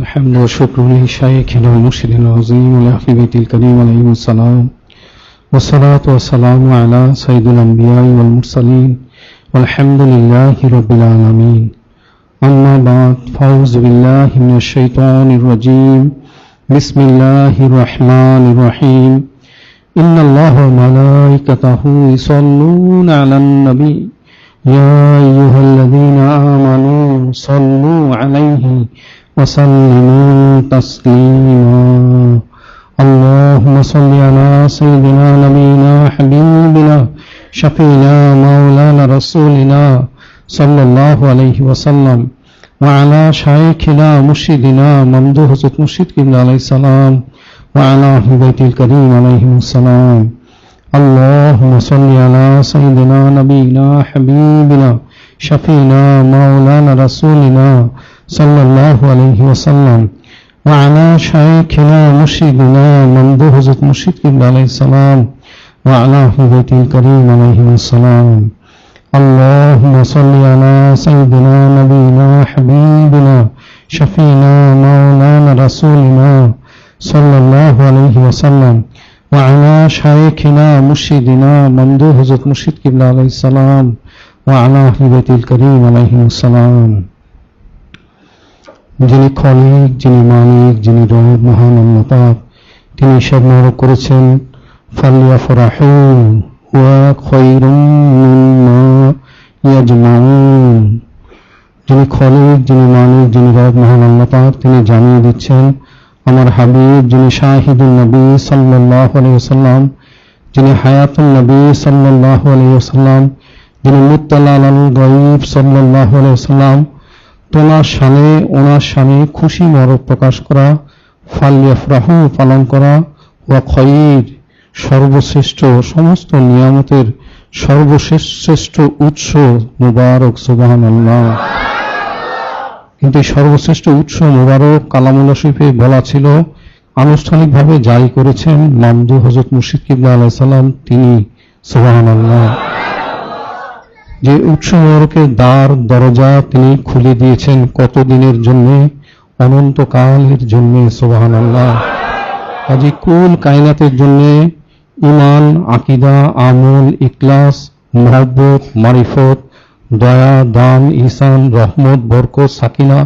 الحمد والشكر لشيخنا ومرشدنا العظيم ولأهل بيت الكريم عليهم السلام والصلاة والسلام على سيد الأنبياء والمرسلين والحمد لله رب العالمين. أما بعد، فأعوذ بالله من الشيطان الرجيم. بسم الله الرحمن الرحيم. إن الله وملائكته يصلون على النبي يا أيها الذين آمنوا صلوا عليه وسلموا تسليما. اللهم صل على سيدنا نبينا حبيبنا شفينا مولانا رسولنا صلى الله عليه وسلم وعلى شيخنا مرشدنا ممدوح حضرت مرشد قبلہ علیہ السلام وعلى أهل بيت الكريم عليهم السلام. اللهم صل على سيدنا نبينا حبيبنا شفينا مولانا رسولنا صلى الله عليه وسلم وعلى شيخنا مرشدنا ممدوح حضرت مرشد قبلہ علیہ السلام وعلى أهل بيت الكريم عليهم السلام. اللهم صل على سيدنا نبينا حبيبنا شفينا مولانا رسولنا صلى الله عليه وسلم وعلى شيخنا مرشدنا ممدوح حضرت مرشد قبلہ علیہ السلام وعلى أهل بيت الكريم عليهم السلام. যিনি খলিক, যিনি মালিক, যিনি রব, মহান আল্লাহ পাক, তিনি সর্বনাশ করেছেন ফালিয়াফরাহু ওয়া খায়রুম মিম্মা ইয়াজমাউন। যিনি খলিক, যিনি মালিক, যিনি রব, মহান আল্লাহ পাক, তিনি জানিয়ে দিচ্ছেন আমার হাবিব, যিনি শাহিদুন নবী সাল্লাল্লাহু আলাইহি ওয়াসাল্লাম, যিনি হায়াতুন নবী সাল্লাল্লাহু আলাইহি ওয়াসাল্লাম, যিনি মুত্তালা আলাল গায়ব সাল্লাল্লাহু আলাইহি ওয়াসাল্লাম, ওনার শানে খুশি মরক প্রকাশ করা, ফালিয়াফরাহু পালন করা, ওয়া খায়র সর্বশ্রেষ্ঠ, সমস্ত নিয়ামতের সর্বশ্রেষ্ঠ উৎস মুবারক, সুবহানাল্লাহ। কিন্তু এই সর্বশ্রেষ্ঠ উৎস মুবারক কালামুল্লাহ শরীফে বলা ছিল, আনুষ্ঠানিকভাবে জারি করেছেন মামদুহ হযরত মুর্শিদ কিবলা আলাইহিস সালাম, তিনি, সুবহানাল্লাহ। যে উৎস মুবারকের দ্বার দরজা তিনি খুলে দিয়েছেন কতদিনের জন্য? অনন্তকালের জন্য, সুবহানাল্লাহ। কাজী কুল কায়নাতের জন্য ঈমান, আকীদা, আমল, ইখলাস, মুহাব্বত, মারিফত, দয়া, দান, ইহসান, রহমত, বরকত, সাকিনা,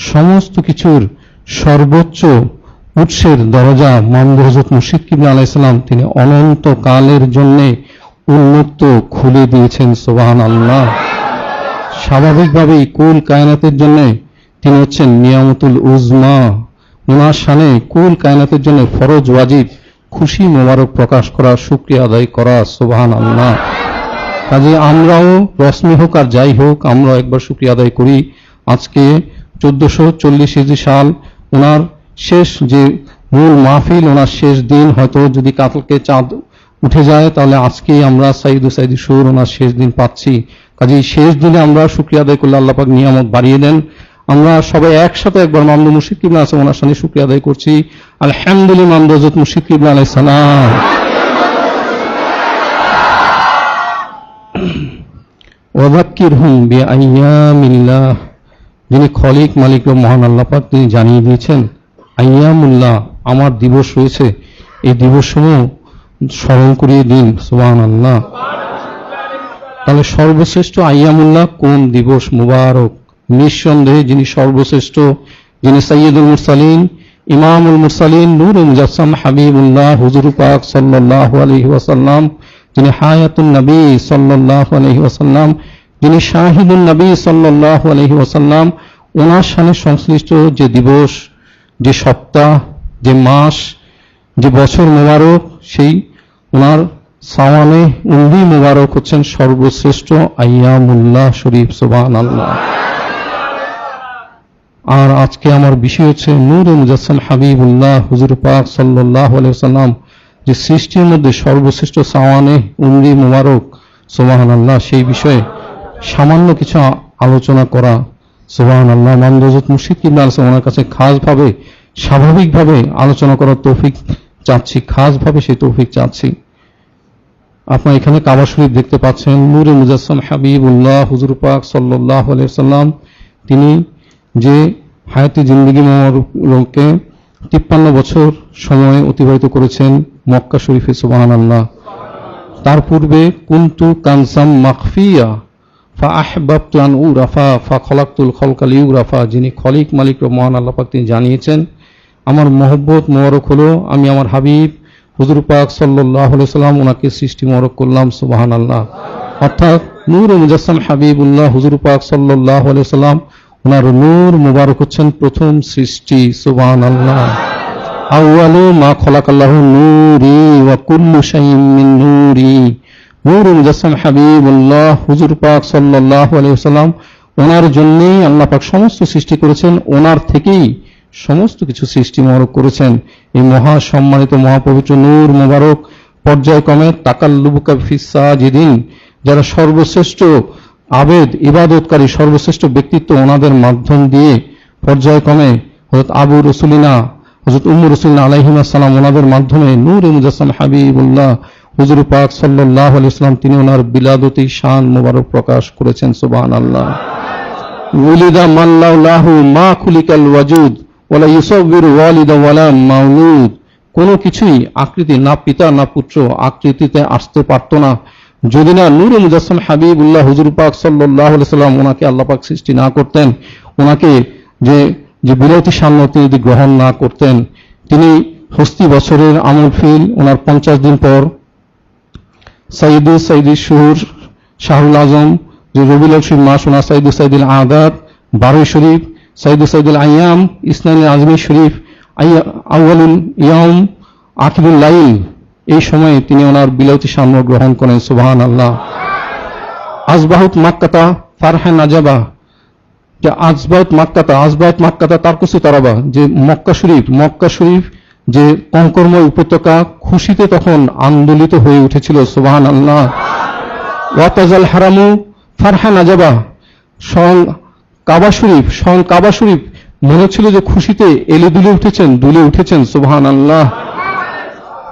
সমস্ত কিছুর সর্বোচ্চ উৎসের দরজা মামদুহ হযরত মুর্শিদ কিবলা আলাইহিস সালাম, তিনি অনন্তকালের জন্য উন্মুক্ত খুলে দিয়েছেন, সুবহানাল্লাহ। স্বাভাবিকভাবেই কুল কায়নাতের জন্য তিনি হচ্ছেন নিয়ামতুল উজমা। ওনার শানে কুল কায়নাতের জন্য ফরজ ওয়াজিব খুশি মোবারক প্রকাশ করা, শুকরিয়া আদায় করা, সুবহানাল্লাহ। কাজে আমরাও রশ্মি হোক আর যাই হোক, আমরা একবার শুকরিয়া আদায় করি। আজকে 1440 হিজরি সাল, ওনার শেষ যে মূল মাহফিল, ওনার শেষ দিন, হয়তো যদি কালকে চাঁদ উঠে যায় তাহলে আজকে আমরা সাইদি সুর ওনার শেষ দিন পাচ্ছি। কাজে শেষ দিনে আমরা শুকরিয়া আদায় করলে আল্লাহ পাক নিয়ামত বাড়িয়ে দেন। আমরা সবাই একসাথে একবার মামদুহ মুর্শিদ কিবলা আছে ওনার সামনে শুকরিয়া আদায় করছি। আলহামদুলিল্লাহ, মামদুহ হযরত মুর্শিদ কিবলা আলাইহিস সালাম। ওয়াযাক্কিরহুম বিআইয়ামিল্লাহ। যিনি খলিক, মালিক ও মহান আল্লাহ পাক, তিনি জানিয়ে দিয়েছেন আইয়ামুল্লাহ, আমার দিবস রয়েছে, এই দিবসসমূহ স্মরণ করিয়ে দিন, সুবহানাল্লাহ। তাহলে সর্বশ্রেষ্ঠ আইয়ামুল্লাহ কোন দিবস মুবারক? নিঃসন্দেহে যিনি সর্বশ্রেষ্ঠ, যিনি সাইয়্যিদুল মুরসালিন, ইমামুল মুরসালিন, নূরুল মুজাসসাম, হাবিবুল্লাহ হুজুর পাক সাল্লাল্লাহু আলাইহি ওয়াসাল্লাম, যিনি হায়াতুন নবী সাল্লাল্লাহু আলাইহি ওয়াসাল্লাম, যিনি শাহিদুন নবী সাল্লাল্লাহু আলাইহি ওয়াসাল্লাম, ওনার সাথে সংশ্লিষ্ট যে দিবস, যে সপ্তাহ, যে মাস, যে বছর মুবারক, সেই ওনার সাওয়ানে উমরি মুবারক হচ্ছেন সর্বশ্রেষ্ঠ আইয়ামুল্লাহ শরীফ, সুবহানাল্লাহ। আর আজকে আমার বিষয় হচ্ছে নূরে মুজাসসাম হাবিবুল্লাহ হুজুর পাক সাল্লাল্লাহু আলাইহি ওয়াসাল্লাম, যে সৃষ্টির মধ্যে সর্বশ্রেষ্ঠ সাওয়ানে উমরি মুবারক, সুবহানাল্লাহ। সেই বিষয়ে সামান্য কিছু আলোচনা করা, সুবহানাল্লাহ। মামদুহ হযরত মুর্শিদ কিবলা আলাইহিস সালাম ওনার কাছে খাসভাবে, স্বাভাবিকভাবে আলোচনা করার তৌফিক চাচ্ছি, খাসভাবে সেই তৌফিক চাচ্ছি। আপনারা এখানে কাবা শরীফ দেখতে পাচ্ছেন, নূরে মুজাসসাম হাবিবুল্লাহ হুজুর পাক সাল্লাল্লাহু আলাইহি ওয়াসাল্লাম, তিনি যে হায়াতি জিন্দিগি মোবারকে 53 বছর সময় অতিবাহিত করেছেন মক্কা শরীফে, সুবহানাল্লাহ। তার পূর্বে কুনতু কানসাম মাখফিয়া ফা আহবাবতু আন উরাফা ফা খলাকতুল খলকা লিউরাফা, যিনি খলিক মালিক মহান আল্লাহ পাক তিনি জানিয়েছেন আমার মহব্বত মোবারক হলো আমি আমার হাবিব হুজুর পাক সাল্লাল্লাহু আলাইহি সাল্লাম ওনাকে সৃষ্টি মোবারক করলাম, সুবহানাল্লাহ। অর্থাৎ নূর মুজাসসাম হাবিবুল্লাহ হুজুর পাক সাল্লাল্লাহু আলাইহি সাল্লাম ওনার নূর মুবারক হচ্ছেন প্রথম সৃষ্টি, সুবহানাল্লাহ। আউয়ালু মা খলাকাল্লাহু নূরি ওয়া কুল্লু শাইইন মিন নূরি। নূর মুজাসসাম হাবিবুল্লাহ হুজুর পাক সাল্লাল্লাহু আলাইহি ওয়াসাল্লাম ওনার জন্যই আল্লাহ পাক সমস্ত সৃষ্টি করেছেন, ওনার থেকেই সমস্ত কিছু সৃষ্টি মোবারক করেছেন। এই মহা সম্মানিত মহাপবিত্র নূর মুবারক পর্যায়ক্রমে তাকাল্লুবুকা ফিস সাজিদিন, যারা সর্বশ্রেষ্ঠ আবেদ ইবাদতকারী সর্বশ্রেষ্ঠ ব্যক্তিত্ব ওনাদের মাধ্যম দিয়ে পর্যায়ক্রমে হযরত আবু রসুলিনা হযরত উম্মু রসুলিনা আলাইহিমা সালাম ওনাদের মাধ্যমে নূর মুজাসসাম হাবিবুল্লাহ হুজুর পাক সাল্লাল্লাহু আলাইহি ওয়াসাল্লাম তিনি ওনার বিলাদতি শান মুবারক প্রকাশ করেছেন, সুবহানাল্লাহ। উলিদা মাল্লাহু মা খুলিকাল ওয়াজুদ ওয়ালা ইউসাব্বিরু ওয়ালিদা ওয়ালা মাউলুদ। কোনো কিছুই আকৃতি, না পিতা না পুত্র আকৃতিতে আসতে পারত না যদি না নূর মুজাসসাম হাবিবুল্লাহ হুজুর পাক সাল্লাল্লাহু আলাইহি ওয়াসাল্লাম ওনাকে আল্লাহ পাক সৃষ্টি না করতেন, ওনাকে যে বিলাদতি শান তিনি যদি গ্রহণ না করতেন। তিনি হস্তি বছরের আমল ফিল ওনার 50 দিন পর সাইয়্যিদি শুহুর শাহরুল আজম, যে রবিউল শরীফ মাস ওনার সাইয়্যিদুল আদাদ 12 শরীফ, সাইয়্যিদুল আইয়াম ইসনাইল আজমি শরীফ, আউয়ালুল ইয়াউম আখিরুল লাইল, এই সময়ে তিনি ওনার বিলাদতি শান গ্রহণ করেন, সুবহানাল্লাহ। আসবাহুত মাক্কাতা ফারহান নাজাবা, যে আসবাহুত মাক্কাতা তারকুসু তারাবা, যে মক্কা শরীফ যে কঙ্করময় উপত্যকা খুশিতে তখন আন্দোলিত হয়ে উঠেছিল, সুবহানাল্লাহ। ওয়াতাজাল হারামু ফারহান নাজাবা, স্বয়ং কাবা শরীফ মনে ছিল যে খুশিতে দুলে উঠেছেন, সুবহানাল্লাহ।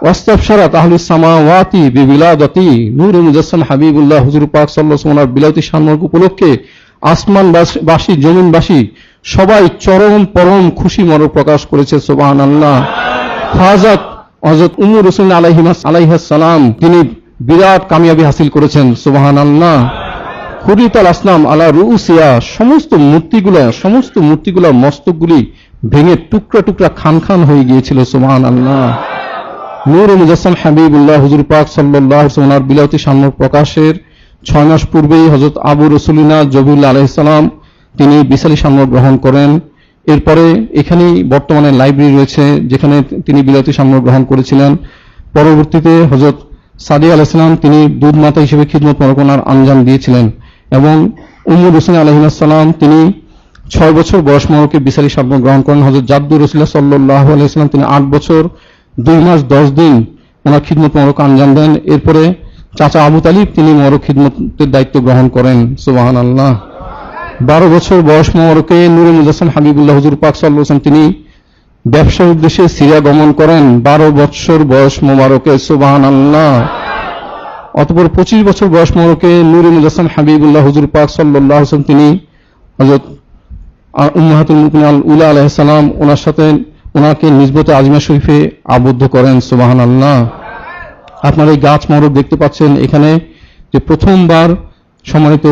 ওয়াস্তাবশারাত আহলুস সামাওয়াতি বিবিলাদাতি, নূর মুজাসসাম হাবিবুল্লাহ হুজুর পাক সাল্লাল্লাহু আলাইহি ওয়াসাল্লাম বিলাদতি শান উপলক্ষে আসমানবাসী জমিনবাসী সবাই চরম পরম খুশি মনোর প্রকাশ করেছে, সুবহানাল্লাহ। ফাজাত হযরত উম্মু রাসূল আলাইহিস সালাম তিনি বিরাট কামিয়াবি হাসিল করেছেন, সুবহানাল্লাহ। খুরিতাল আসনাম আলা রুউসিয়া, সমস্ত মূর্তিগুলা মস্তকগুলি ভেঙে টুকরা টুকরা খান হয়ে গিয়েছিল, সুবহানাল্লাহ। নূর মুজাসসাম হাবিবুল্লাহ হুজুর পাক সাল্লাল্লাহু আলাইহি ওয়াসাল্লাম বিলাদতি শান প্রকাশের 6 মাস পূর্বেই হযরত আবু রসুলিনা জবিউল আলাইহিস সালাম তিনি বিশালী শান গ্রহণ করেন। এরপরে এখানেই বর্তমানে লাইব্রেরি রয়েছে যেখানে তিনি বিলাদতি শান গ্রহণ করেছিলেন। পরবর্তীতে হযরত সাদিয়া আলাইহিস সালাম তিনি দুধ মাতা হিসেবে খিদমত পরকনার আঞ্জাম দিয়েছিলেন এবং উম্মু রসুলিনা আলাইহিস সালাম তিনি 6 বছর বয়স মোবারকে বিশালী শান গ্রহণ করেন। হযরত জাদ্দুর রাসূলুল্লাহ সাল্লাল্লাহু আলাইহি ওয়াসাল্লাম তিনি 8 বছর 2 মাস 10 দিন ওনার খিদমত মোবারক আঞ্জাম দেন। এরপরে চাচা আবু তালিব তিনি মোবারক খিদমতের দায়িত্ব গ্রহণ করেন, সুবহানাল্লাহ। 12 বছর বয়স মোবারকে নূর মুজাসসাম হাবিবুল্লাহ হুজুর পাক সাল্লাল্লাহু আলাইহি ওয়াসাল্লাম তিনি ব্যবসার উদ্দেশ্যে সিরিয়া গমন করেন 12 বছর বয়স মোবারকে, সুবহানাল্লাহ। অতঃপর 25 বছর বয়স মোবারকে নূর মুজাসসাম হাবিবুল্লাহ হুজুর পাক সাল্লাল্লাহু আলাইহি ওয়াসাল্লাম তিনি হযরত উম্মাহাতুল মুমিনিন উলা আলাইহিস সালাম ওনাকে নিসবতে আজমিয়া শরীফে আবদ্ধ করেন, সুবহানাল্লাহ। আপনারা এই গাছ মোবারক দেখতে পাচ্ছেন, এখানে যে প্রথমবার সম্মানিত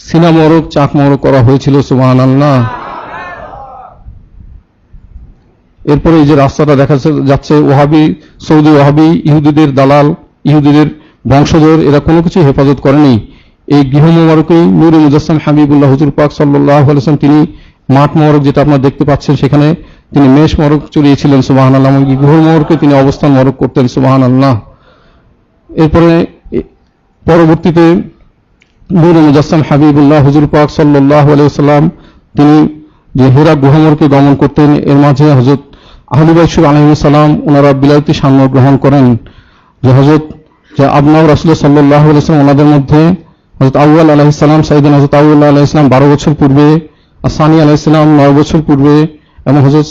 সিনা মোবারক চাক মোবারক করা হয়েছিল, সুবহানাল্লাহ। এরপরে এই যে রাস্তাটা দেখা যাচ্ছে সৌদি ওয়াহাবি ইহুদিদের দালাল, ইহুদিদের বংশধর, এরা কোনো কিছু হেফাজত করেনি। এই গৃহ মোবারকেই নূর মুজাসসাম হাবিবুল্লাহ হুজুর পাক সাল্লাল্লাহু আলাইহি ওয়াসাল্লাম তিনি মাঠ মোবারক যেটা আপনারা দেখতে পাচ্ছেন সেখানে তিনি মেষ মোবারক চড়িয়েছিলেন, সুবহানাল্লাহ। গৃহ মোবারকে তিনি অবস্থান মোবারক করতেন, সুবহানাল্লাহ। এরপরে পরবর্তীতে নূর মুজাসসাম হাবিবুল্লাহ হুজুর পাক সাল্লাল্লাহু আলাইহি ওয়াসাল্লাম তিনি যে হিরা গুহা মোবারকে গমন করতেন, এর মাঝে হযরত আহলে বাইত আলাইহিস সালাম ওনারা বিলাদতি শান গ্রহণ করেন। যে আবনা রাসূলুল্লাহ সাল্লাল্লাহু আলাইহি ওয়াসাল্লাম ওনাদের মধ্যে হযরত আউয়াল আলাইহিস সালাম সাইয়েদনা হযরত আউয়াল আলাইহিস সালাম 12 বছর পূর্বে, আসানি আলাইহিস সালাম 9 বছর পূর্বে এবং হযরত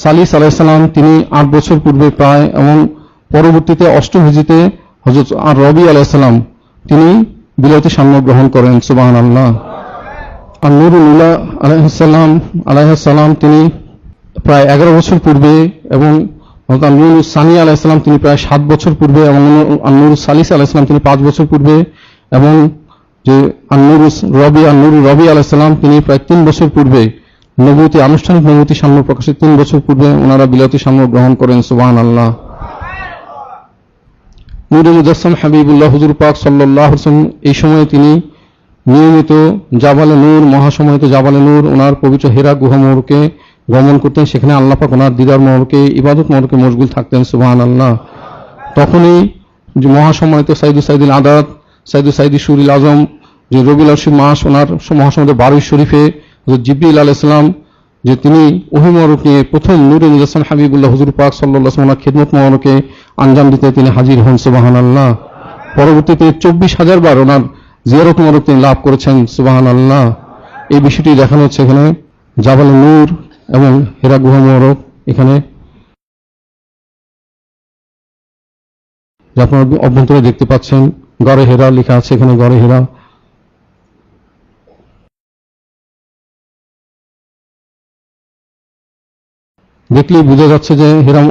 সালিস আলাইহিস সালাম তিনি 8 বছর পূর্বে প্রায়, এবং পরবর্তীতে 8ম হিজরিতে হযরত রবি আলাইহিস সালাম তিনি বিলাদতি শান গ্রহণ করেন, সুবহানাল্লাহ। আর নুরুল্লাহ আলাইহিসসালাম তিনি প্রায় 11 বছর পূর্বে, এবং নুরুল সানি আলাইহিসসালাম তিনি প্রায় 7 বছর পূর্বে, এবং নুরুল সালিস আলাইহিসসালাম তিনি 5 বছর পূর্বে, এবং যে নুরুল রবি আলাইহিসসালাম তিনি প্রায় 3 বছর পূর্বে নবুয়তি, আনুষ্ঠানিক নবুয়তি সাম্য প্রকাশে 3 বছর পূর্বে ওনারা বিলাতি সাম্য গ্রহণ করেন। সুবহানাল্লাহ। নূরে মুজাসসাম হাবিবুল্লাহ হুজুর পাক সাল্লাল্লাহু আলাইহি ওয়াসাল্লাম এই সময়ে তিনি নিয়মিত জাবালে নূর, মহাসময়িত জাবালে নূর, ওনার পবিত্র হেরা গুহা মোড়কে গমন করতেন। সেখানে আল্লাহ পাক ওনার দিদার মোড়কে, ইবাদত মোড়কে মশগুল থাকতেন। সুবহানাল্লাহ। তখনই যে মহাসম্মানিত সাইদুল আদাত, সাইদি সুরিল আজম, যে রবিউল আশির মাস, ওনার মহাসম্মানিত বারুই শরীফে জিবরিল আলাইহিস সালাম যে তিনি ওহী মোবারক নিয়ে প্রথম নূরে মুজাসসাম হাবিবুল্লাহ হুজুর পাক সাল্লাল্লাহু আলাইহি ওয়াসাল্লাম খিদমত মোবারকে আঞ্জাম দিতে তিনি হাজির হন। সুবহানাল্লাহ। পরবর্তীতে 24,000 বার ওনার জিয়ারত মোবারক তিনি লাভ করেছেন। সুবহানাল্লাহ। এই বিষয়টি দেখানো হচ্ছে এখানে জাবালে নূর এবং হেরা গুহা মোবারক। এখানে আপনারা অভ্যন্তরে দেখতে পাচ্ছেন গড়ে হেরা লেখা আছে, এখানে গড়ে হেরা। দেখলেই বোঝা যাচ্ছে যে হেরা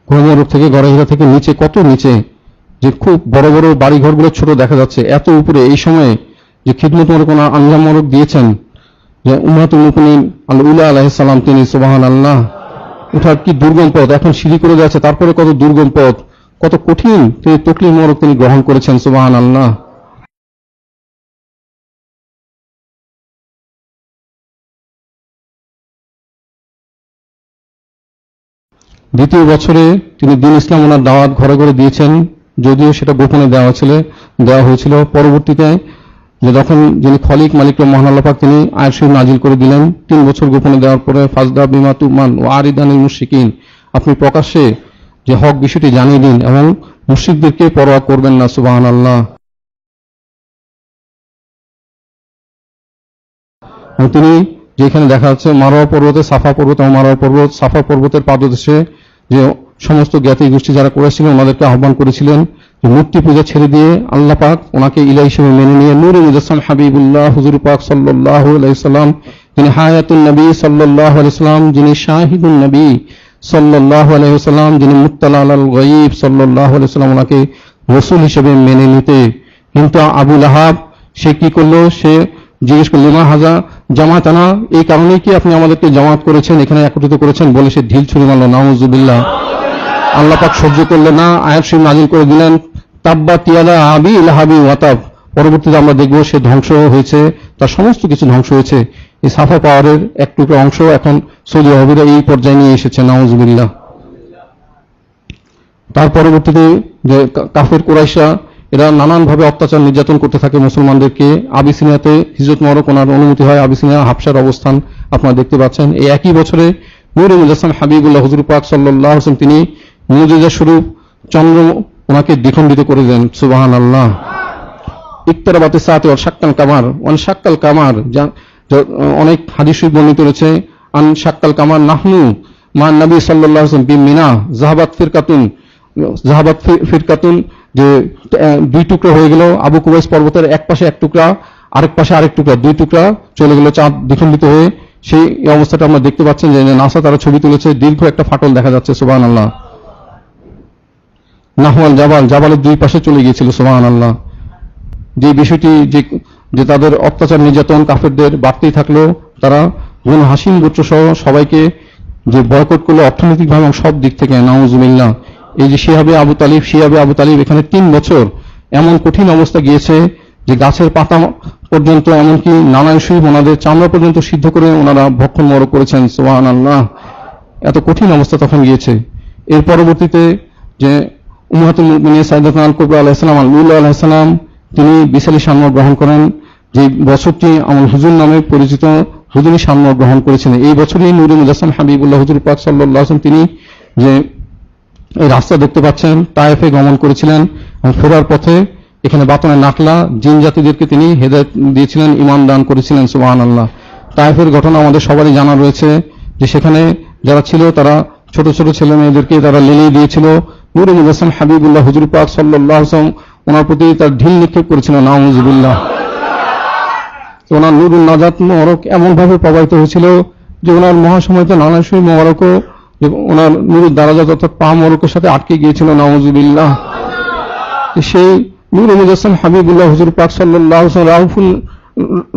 গুহা মোবারক থেকে, গড়ে হেরা থেকে নিচে, কত নিচে, যে খুব বড় বড় বাড়ি ঘরগুলো ছোট দেখা যাচ্ছে, এত উপরে এই সময়ে যে খিদমত মোবারক ওনার আঞ্জাম মোবারক দিয়েছেন, যে উম্মাতুল মুমিনিন আল-উলা আলাইহিস সালাম তিনি। সুবহানাল্লাহ। ওঠার কি দুর্গম পথ, এখন সিঁড়ি করে যাচ্ছে, তারপরে কত দুর্গম পথ, কত কঠিন তিনি তকলিফ মোবারক তিনি গ্রহণ করেছেন। সুবহানাল্লাহ। দ্বিতীয় বছরে তিনি দ্বীন ইসলাম ওনার দাওয়াত ঘরে ঘরে দিয়েছেন, যদিও সেটা গোপনে দেওয়া হয়েছিল। পরবর্তীতে যে যখন যিনি খলিক মালিক মহান আল্লাহ পাক তিনি আয়াত শরীফ নাজিল করে দিলেন, 3 বছর গোপনে দেওয়ার পরে ফাজদা বিমা তুমান ও আরিদানিল মুশরিকিন, আপনি প্রকাশ্যে যে হক বিষয়টি জানিয়ে দিন এবং মুশরিকদেরকে পরোয়া করবেন না। সুবহানাল্লাহ। তিনি যেখানে দেখা যাচ্ছে মারোয়া পর্বতে, সাফা পর্বত এবং মারোয়া পর্বত, সাফা পর্বতের পাদদেশে যে সমস্ত জ্ঞাতি গোষ্ঠী যারা করেছিলেন ওনাদেরকে আহ্বান করেছিলেন যে মূর্তি পূজা ছেড়ে দিয়ে আল্লাহ পাক ওনাকে ইলাহ হিসেবে মেনে নিয়ে নূরে মুজাসসাম হাবিবুল্লাহ হুজুর পাক সাল্লাল্লাহু আলাইহি সাল্লাম, যিনি হায়াতুন নবী সাল্লাল্লাহু আলাইহি সাল্লাম, যিনি শাহিদুন নবী সাল্লাল্লাহু আলাইহি সাল্লাম, যিনি মুত্তালা আলাল গায়ব সাল্লাল্লাহু আলাইহি সাল্লাম, ওনাকে রাসূল হিসেবে মেনে নিতে। কিন্তু আবু লাহাব সে কি করলো, সে জিজ্ঞেস করল লিমা হাজা জামাতানা, এই কারণেই কি আপনি আমাদেরকে জামাত করেছেন, এখানে একত্রিত করেছেন, বলে সে ঢিল ছুঁড়ে মারল। নাউযুবিল্লাহ। আল্লাহ পাক সহ্য করলেন না, আয়াত শরীফ নাজিল করে দিলেন তাব্বাত ইয়াদা আবি লাহাবি ওয়া তাব। পরবর্তীতে আমরা দেখব সে ধ্বংস হয়েছে, তার সমস্ত কিছু ধ্বংস হয়েছে। এই সাফা পাওয়ারের এক টুকরো অংশ এখন সৌদি আরবেরা এই পর্যায়ে নিয়ে এসেছে। নাউযুবিল্লাহ। তার পরবর্তীতে যে কাফের কুরাইশরা এরা নানানভাবে অত্যাচার নির্যাতন করতে থাকে মুসলমানদেরকে। আবিসিনিয়াতে হিজরত মোবারক ওনার অনুমতি হয়, আবিসিনিয়া হাবশার অবস্থান আপনারা দেখতে পাচ্ছেন। এই একই বছরে নূরে মুজাসসাম হাবিবুল্লাহ হুজুর পাক সাল্লাল্লাহু আলাইহি ওয়াসাল্লাম তিনি মুজিজা স্বরূপ চন্দ্র ওনাকে দ্বিখণ্ডিত করে দেন। সুবহানাল্লাহ। ইকতারাবাতে সাআতি ওয়া শাক্কাল কামার, শাক্কাল কামার, অনেক হাদিস বর্ণিত রয়েছে আন শাক্কাল কামার নাহনু মা নবী সাল্লাল্লাহু আলাইহি ওয়াসাল্লাম বিমিনা যাহাবাত ফিরকাতুন, যে 2 টুকরা হয়ে গেল। আবু কুবাইস পর্বতের এক পাশে এক টুকরা, আরেক পাশে আরেক টুকরা, 2 টুকরা চলে গেল চাঁদ দ্বিখণ্ডিত হয়ে। সেই অবস্থাটা আমরা দেখতে পাচ্ছেন যে নাসা তারা ছবি তুলেছে, দীর্ঘ একটা ফাটল দেখা যাচ্ছে। সুবহানাল্লাহ। নাহওয়াল জাবাল, জাবালের 2 পাশে চলে গিয়েছিল। সুবহানাল্লাহ। যে বিষয়টি যে তাদের অত্যাচার নির্যাতন কাফেরদের বাড়তেই থাকলো, তারা বনু হাশিম গোত্র সহ সবাইকে যে বয়কট করলো অর্থনৈতিকভাবে এবং সব দিক থেকে। নাউযুবিল্লাহ। এই যে শিহাবে আবু তালিব এখানে 3 বছর এমন কঠিন অবস্থা গিয়েছে যে গাছের পাতা পর্যন্ত, এমনকি নানান শরীফ ওনাদের চামড়া পর্যন্ত সিদ্ধ করে ওনারা ভক্ষণ মোবারক করেছেন। সুবহানাল্লাহ। এত কঠিন অবস্থা তখন গিয়েছে। এর পরবর্তীতে যে উম্মাতুল মুমিনিন সাইয়্যিদাতুনা আল কুবরা আলাইহিস সালাম, আল-উলা আলাইহিস সালাম, তিনি বিশালী সাম্য গ্রহণ করেন। যে বছরটি আমল হুজুর নামে পরিচিত, হুজুরি সাম্য গ্রহণ করেছেন। এই বছরই নূরে মুজাসসাম হাবিবুল্লাহ হুজুর পাক সাল্লাল্লাহু আলাইহি ওয়াসাল্লাম তিনি যে এই রাস্তা দেখতে পাচ্ছেন তায়েফে গমন করেছিলেন, এবং ফেরার পথে এখানে বাতনে নাকলা জিন জাতিদেরকে তিনি হেদায়েত দিয়েছিলেন, ঈমান দান করেছিলেন। সুবহানাল্লাহ। তায়েফের ঘটনা আমাদের সবারই জানা রয়েছে, যে সেখানে যারা ছিল তারা ছোট ছোট ছেলে মেয়েদেরকে তারা লেলিয়ে দিয়েছিল। নূরে মুজাসসাম হাবিবুল্লাহ হুজুর পাক সাল্লাল্লাহু আলাইহি ওয়াসাল্লাম ওনার প্রতি তার ঢিল নিক্ষেপ করেছিল। নাউযুবিল্লাহ। ওনার নুরুন নাজাত মোবারক এমনভাবে প্রবাহিত হয়েছিল যে ওনার মহাসময়িত নানাশী মোবারকও ওনার নুরুদ দারাজাত অর্থাৎ পা মোবারকের সাথে আটকে গিয়েছিল, নাউজুবিল্লাহ। সেই নূরে মুজাসসাম হাবিবুল্লাহ হুজুর পাক সাল্লাল্লাহু আলাইহি ওয়াসাল্লাম, রাউফুল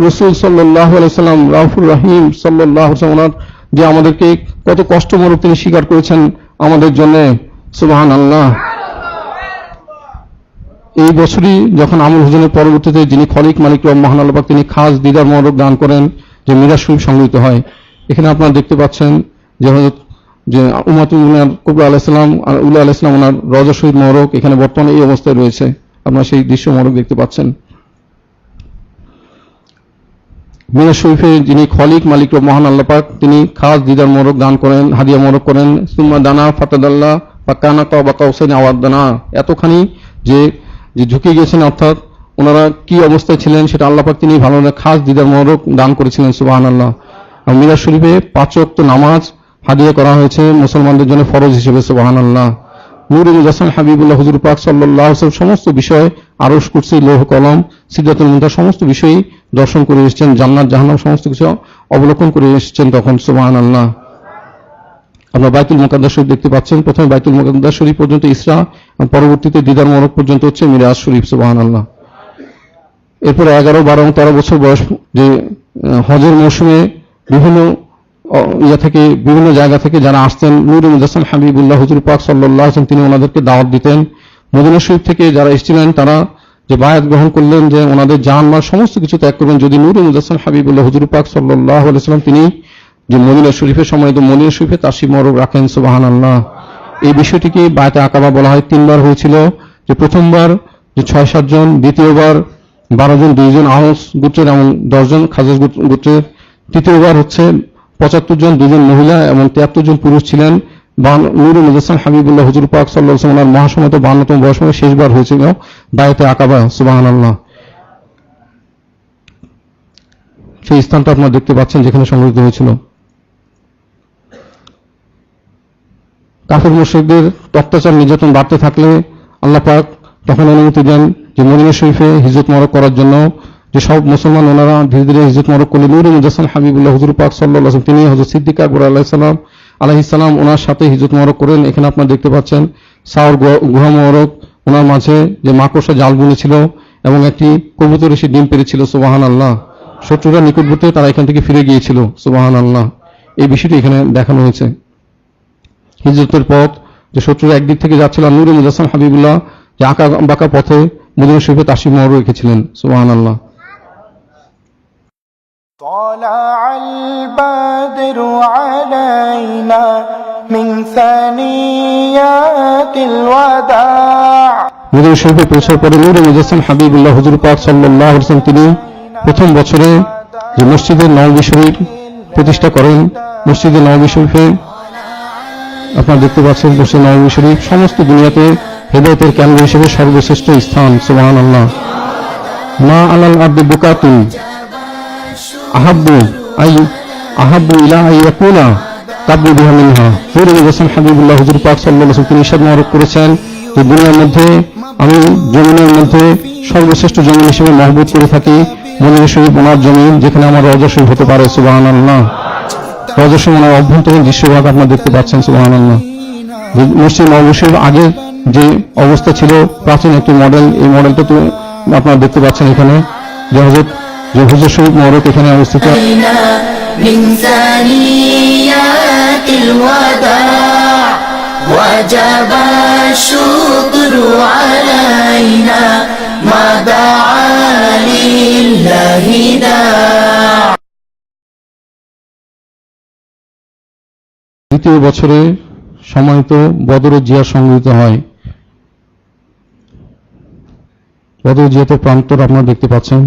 রাসূল সাল্লাল্লাহু আলাইহি ওয়াসাল্লাম, রাউফুর রহিম সাল্লাল্লাহু আলাইহি ওয়াসাল্লাম, ওনার যে আমাদেরকে কত কষ্ট মোবারক তিনি স্বীকার করেছেন আমাদের জন্য, সুবহানাল্লাহ। এই বছরই যখন আমল হুজুরের পরবর্তীতে যিনি খলিক মালিক রব মহান আল্লাহ পাক তিনি খাস দিদার মোবারক দান করেন যে মিরাজ শরীফ সংগৃহীত হয়। এখানে আপনারা দেখতে পাচ্ছেন যে উম্মাতুল কুবরা আলাইহিস সালাম আর উলা আলাইহিস সালাম ওনার রওজা শরীফ মোবারক এখানে বর্তমানে এই অবস্থায় রয়েছে, আপনারা সেই দৃশ্য মোবারক দেখতে পাচ্ছেন। মিরাজ শরীফে যিনি খলিক মালিক রব মহান আল্লাহ পাক তিনি খাস দিদার মোবারক দান করেন, হাদিয়া মোবারক করেন। সুম্মা দানা ফাতাদাল্লাহ ফাকানা কাবা কাউসাইন আও আদনা, এতখানি যে ঝুঁকে গেছেন, অর্থাৎ ওনারা কি অবস্থায় ছিলেন সেটা আল্লাহ পাক তিনি ভালো খাস দিদার মোবারক দান করেছিলেন, সুবহানাল্লাহ। আর মিরাজ শরীফে 5 ওয়াক্ত নামাজ হাদিয়া করা হয়েছে মুসলমানদের জন্য ফরজ হিসেবে, সুবহানাল্লাহ। নূরে মুজাসসাম হাবিবুল্লাহ হুজুর পাক সাল্লাল্লাহু আলাইহি ওয়াসাল্লাম সমস্ত বিষয়, আরশ কুরসি লৌহ কলম সিদরাতুল মুনতাহা সমস্ত বিষয়ই দর্শন করে এসেছেন, জান্নাত জাহান্নাম সমস্ত কিছু অবলোকন করে এসেছেন তখন, সুবহানাল্লাহ। আমরা বাইতুল মুকাদ্দাস শরীফ দেখতে পাচ্ছেন, প্রথমে বাইতুল মুকাদ্দাস শরীফ পর্যন্ত ইসরা, পরবর্তীতে দিদার মোবারক পর্যন্ত হচ্ছে মিরাজ শরীফ, সুবহানাল্লাহ। এরপর 11, 12 এবং 13 বছর বয়স যে হজের মৌসুমে বিভিন্ন থেকে বিভিন্ন জায়গা থেকে যারা আসতেন নূরে মুজাসসাম হাবিবুল্লাহ হুজুর পাক সাল্লাল্লাহু আলাইহি ওয়াসাল্লাম তিনি ওনাদেরকে দাওয়াত দিতেন। মদিনা শরীফ থেকে যারা এসেছিলেন তারা যে বায়াত গ্রহণ করলেন যে ওনাদের জান মাল সমস্ত কিছু ত্যাগ করবেন যদি নূরে মুজাসসাম হাবিবুল্লাহ হুজুর পাক সাল্লাল্লাহু আলাইহি ওয়াসাল্লাম তিনি যে মদিনা শরীফের সম্মানিত মদিনা শরীফে তাশরিফ মোবারক রাখেন, সুবহানাল্লাহ। এই বিষয়টিকে বায়াতে আকাবা বলা হয়। 3 বার হয়েছিল, যে প্রথমবার যে 6-7 জন, দ্বিতীয়বার 12 জন, 2 জন আউস গোত্রের এবং 10 জন খাজাজ গোত্রের, তৃতীয়বার হচ্ছে 75 জন, 2 জন মহিলা এবং 73 জন পুরুষ ছিলেন। নূরে মুজাসসাম হাবিবুল্লাহ হুজুর পাক সাল্লাল্লাহু আলাইহি ওয়াসাল্লাম মহাসময়ত 52তম বয়স মানে শেষবার হয়েছিল বায়াতে আকাবা, সুবহানাল্লাহ। সেই স্থানটা আপনারা দেখতে পাচ্ছেন যেখানে সংঘটিত হয়েছিল। কাফের মুশরিকদের অত্যাচার নির্যাতন বাড়তে থাকলে আল্লাহ পাক তখন অনুমতি দেন যে মদিনা শরীফে হিজরত মোবারক করার জন্য, যে সব মুসলমান ওনারা ধীরে ধীরে হিজরত মোবারক করলে নূরে মুজাসসাম হাবিবুল্লাহ হুজুর পাক সাল্লাল্লাহু আলাইহি ওয়াসাল্লাম তিনি হযরত সিদ্দিক আকবর আলাইহিস সালাম ওনার সাথে হিজরত মোবারক করেন। এখানে আপনারা দেখতে পাচ্ছেন সাওর গুহা মোবারক, ওনার মাঝে যে মাকড়সা জাল বুনেছিল এবং একটি কবুতর এসে ডিম পেড়েছিল, সুবহানাল্লাহ। শত্রুরা নিকটবর্তী তারা এখান থেকে ফিরে গিয়েছিল, সুবহানাল্লাহ। এই বিষয়টি এখানে দেখানো হয়েছে। হিজরতের পথ যে শত্রুরা একদিক থেকে যাচ্ছিল, নূরে মুজাসসাম হাবিবুল্লাহ যে আঁকা বাঁকা পথে মদিনা শরীফে তাশরিফ মোবারক রেখেছিলেন, সুবহানাল্লাহ। طلع البدر علينا من ثنيات الوداع মদিনা শরীফে পৌঁছার পরে নূরে মুজাসসাম হাবিবুল্লাহ হুজুর পাক সাল্লাল্লাহু আলাইহি ওয়াসাল্লাম তিনি প্রথম বছরে যে মসজিদে নববী শরীফ প্রতিষ্ঠা করেন। মসজিদে নববী শরীফে আপনারা দেখতে পাচ্ছেন মসজিদ নববী শরীফ সমস্ত দুনিয়াতে হেদায়েতের কেন্দ্র হিসেবে সর্বশ্রেষ্ঠ স্থান, সুবহানাল্লাহ। মা আলাল আরদি বুকাতুন আহাব্বু ইলা আইয়াকুনা তাবু বিহা মিনহা। নূরে মুজাসসাম হাবিবুল্লাহ হুজুর পাক সাল্লাল্লাহু আলাইহি ওয়াসাল্লাম তিনি ইরশাদ মোবারক করেছেন যে দুনিয়ার মধ্যে আমি জমিনের মধ্যে সর্বশ্রেষ্ঠ জমিন হিসেবে মহবুব করে থাকি মদিনা শরীফ, ওনার জমিন যেখানে আমার রওজা শরীফ হতে পারে, সুবহানাল্লাহ। রওজা শরীফ ওনার অভ্যন্তরীণ দৃশ্যভাগ আপনারা দেখতে পাচ্ছেন, সুবহানাল্লাহ। মসজিদ নববী শরীফ আগে যে অবস্থা ছিল প্রাচীন একটি মডেল, এই মডেলটা তো আপনারা দেখতে পাচ্ছেন এখানে যে হযরত হুজুর শরীফ মোবারক এখানে অবস্থিত। من ثنيات الوداع وجب الشكر علينا ما دعا لله داع। দ্বিতীয় বছরে সময়ত বদরের জিয়া সংগঠিত হয়। বদরের জিয়াতের প্রান্তর আপনারা দেখতে পাচ্ছেন।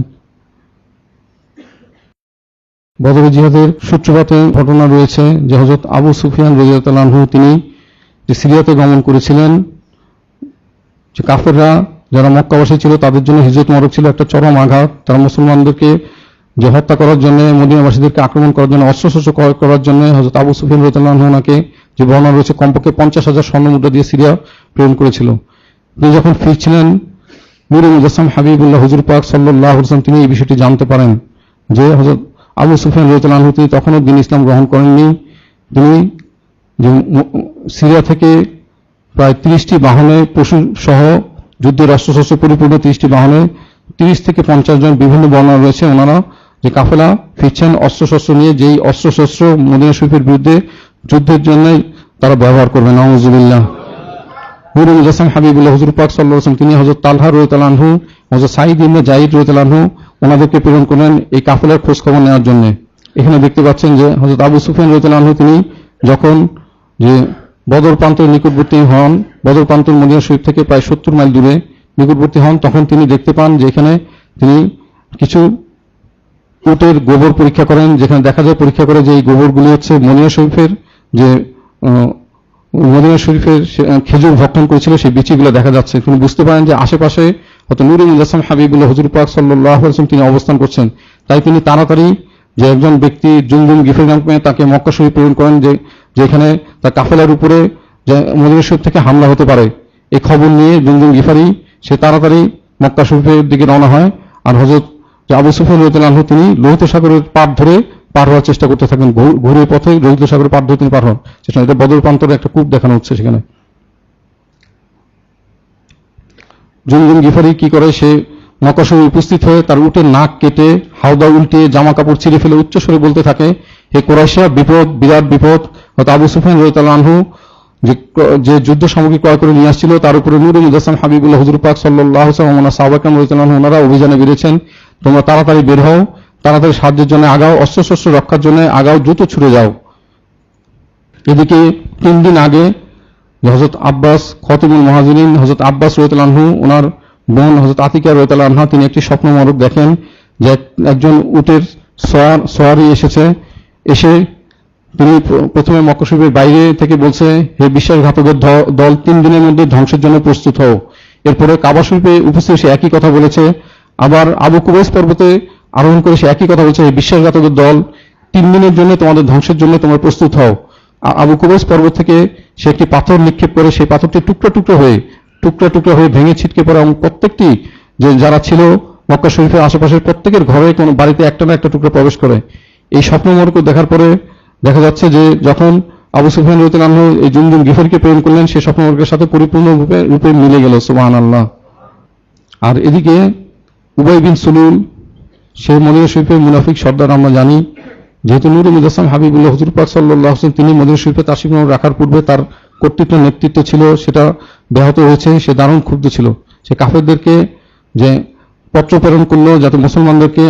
বদরের জিহাদের সূত্রপাতে ঘটনা রয়েছে যে হযরত আবু সুফিয়ান রাদিয়াল্লাহু আনহু তিনি যে সিরিয়াতে গমন করেছিলেন, যে কাফেররা যারা মক্কাবাসী ছিল তাদের জন্য হিজরত মোবারক ছিল একটা চরম আঘাত। তারা মুসলমানদেরকে যে হত্যা করার জন্য, মদিনাবাসীদেরকে আক্রমণ করার জন্য, অস্ত্রশস্ত্র ক্রয় করার জন্য হযরত আবু সুফিয়ান রাদিয়াল্লাহু আনহু ওনাকে যে বর্ণনা রয়েছে কমপক্ষে 50,000 স্বর্ণমুদ্রা দিয়ে সিরিয়া প্রেরণ করেছিল। তিনি যখন ফিরছিলেন নূরে মুজাসসাম হাবিবুল্লাহ হুজুর পাক সাল্লাল্লাহু আলাইহি ওয়াসাল্লাম তিনি এই বিষয়টি জানতে পারেন। যে হযরত আবু সুফিয়ান রাদিয়াল্লাহু আনহু তিনি তখনও দ্বীন ইসলাম গ্রহণ করেননি। তিনি যে সিরিয়া থেকে প্রায় 30টি বাহনে পশু সহ যুদ্ধের অস্ত্রশস্ত্র পরিপূর্ণ 30টি বাহনে 30 থেকে 50 জন বিভিন্ন বর্ণনা রয়েছে, ওনারা যে কাফেলা ফিরছেন অস্ত্রশস্ত্র নিয়ে, যেই অস্ত্রশস্ত্র মদিনা শরীফের বিরুদ্ধে যুদ্ধের জন্য তারা ব্যবহার করবেন। নাউযুবিল্লাহ। নূরে মুজাসসাম হাবিবুল্লাহ হুজুর পাক সাল্লাল্লাহু আলাইহি ওয়াসাল্লাম তিনি হযরত তালহা রাদিয়াল্লাহু আনহু, হযরত সাঈদ ইবনে যায়েদ রাদিয়াল্লাহু আনহু ওনাদেরকে প্রেরণ করলেন এই কাফেলার খোঁজ খবর নেওয়ার জন্য। এখানে দেখতে পাচ্ছেন যে হযরত আবু সুফিয়ান রাদিয়াল্লাহু আনহু তিনি যখন যে বদর প্রান্তের নিকটবর্তী হন, বদর প্রান্তর মদিনা শরীফ থেকে প্রায় 70 মাইল দূরে নিকটবর্তী হন, তখন তিনি দেখতে পান যে এখানে তিনি কিছু উটের গোবর পরীক্ষা করেন, যেখানে দেখা যায় পরীক্ষা করে যে এই গোবরগুলি হচ্ছে মদিনা শরীফের যে মদিনা শরীফের খেজুর ভক্ষণ করেছিল সেই বিচিগুলো দেখা যাচ্ছে। তিনি বুঝতে পারেন যে আশেপাশে হয়তো নূরে মুজাসসাম হাবিবুল্লাহ হুজুর পাক সাল্লাল্লাহু আলাইহি ওয়াসাল্লাম তিনি অবস্থান করছেন। তাই তিনি তাড়াতাড়ি যে একজন ব্যক্তি জুমজুম গিফারি নামে তাকে মক্কা শরীফ প্রেরণ করেন যে যেখানে তার কাফেলার উপরে যে মদিনা শরীফ থেকে হামলা হতে পারে। এই খবর নিয়ে জুমজুম গিফারি সে তাড়াতাড়ি মক্কা শরীফের দিকে রওনা হয়। আর হযরত আবু সুফিয়ান রাদিয়াল্লাহু আনহু তিনি লোহিত সাগরের পার হওয়ার চেষ্টা করতে থাকেন, ঘুরে পথে লোহিত সাগরের পার ধরে তিনি পার হন। সেটা এটা বদর প্রান্তরে একটা কূপ দেখানো হচ্ছে সেখানে। জুমজুম গিফারি কি করে, সে মক্কা শরীফে উপস্থিত হয়ে তার উটের নাক কেটে হাওদা উল্টে জামা কাপড় ছিঁড়ে ফেলে উচ্চস্বরে বলতে থাকে, হে কুরাইশরা, বিপদ, বিরাট বিপদ। হয়তো আবু সুফিয়ান রাদিয়াল্লাহু আনহু যে যুদ্ধ সামগ্রী ক্রয় করে নিয়ে আসছিল তার উপরে নূরে মুজাসসাম হাবিবুল্লাহ হুজুর পাক সাল্লাল্লাহু আলাইহি ওয়াসাল্লাম ওনার সাহাবায়ে রাদিয়াল্লাহু আনহু ওনারা অভিযানে বেরিয়েছেন। তোমরা তাড়াতাড়ি বের হও, তাড়াতাড়ি সাহায্যের জন্য আগাও, অস্ত্রশস্ত্র রক্ষার জন্য আগাও, দ্রুত ছুটে যাও। এদিকে 3 দিন আগে হযরত আব্বাস খতিবুল মুহাজিরিন হযরত আব্বাস রাদিয়াল্লাহু আনহু ওনার বোন হযরত আতিকা রাদিয়াল্লাহু আনহা তিনি একটি স্বপ্ন মোবারক দেখেন যে একজন উটের সওয়ারি এসেছে। এসে তিনি প্রথমে মক্কা শরীফের বাইরে থেকে বলছে, হে বিশ্বাসঘাতকের দল, 3 দিনের মধ্যে ধ্বংসের জন্য প্রস্তুত হও। এরপরে কাবা শরীফে উপস্থিত সে একই কথা বলেছে। আবার আবু কুবাইস পর্বতে আরোহণ করে সে একই কথা বলছে, হে বিশ্বাসঘাতকের দল, 3 দিনের জন্য তোমাদের ধ্বংসের জন্য তোমরা প্রস্তুত হও। আবু কুবাইস পর্বত থেকে সে একটি পাথর নিক্ষেপ করে সেই পাথরটি টুকরা টুকরা হয়ে ভেঙে ছিটকে পড়ে এবং প্রত্যেকটি যে যারা ছিল মক্কা শরীফের আশেপাশের প্রত্যেকের ঘরে কোন বাড়িতে একটা না একটা টুকরা প্রবেশ করে। এই স্বপ্ন মোবারক দেখার পরে দেখা যাচ্ছে যে যখন আবু সুফিয়ান রাদিয়াল্লাহু আনহু এই জুমজুম গিফারিকে প্রেরণ করলেন সেই স্বপ্ন মোবারকের সাথে পরিপূর্ণ রূপে মিলে গেল। সুবহানাল্লাহ। আর এদিকে উবাই বিন সুলুল সেই মদিনা শরীফের মুনাফিক সর্দার আমরা জানি, যেহেতু নূরে মুজাসসাম হাবিবুল্লাহ হুজুর পাক সাল্লাল্লাহু আলাইহি ওয়াসাল্লাম তিনি মদিনা শরীফে তাশরিফ রাখার পূর্বে তার কর্তৃত্ব নেতৃত্ব ছিল সেটা ব্যাহত হয়েছে। সে দারুণ ক্ষুব্ধ ছিল। সে কাফেরদেরকে যে পত্র প্রেরণ করলো যাতে মুসলমানদেরকে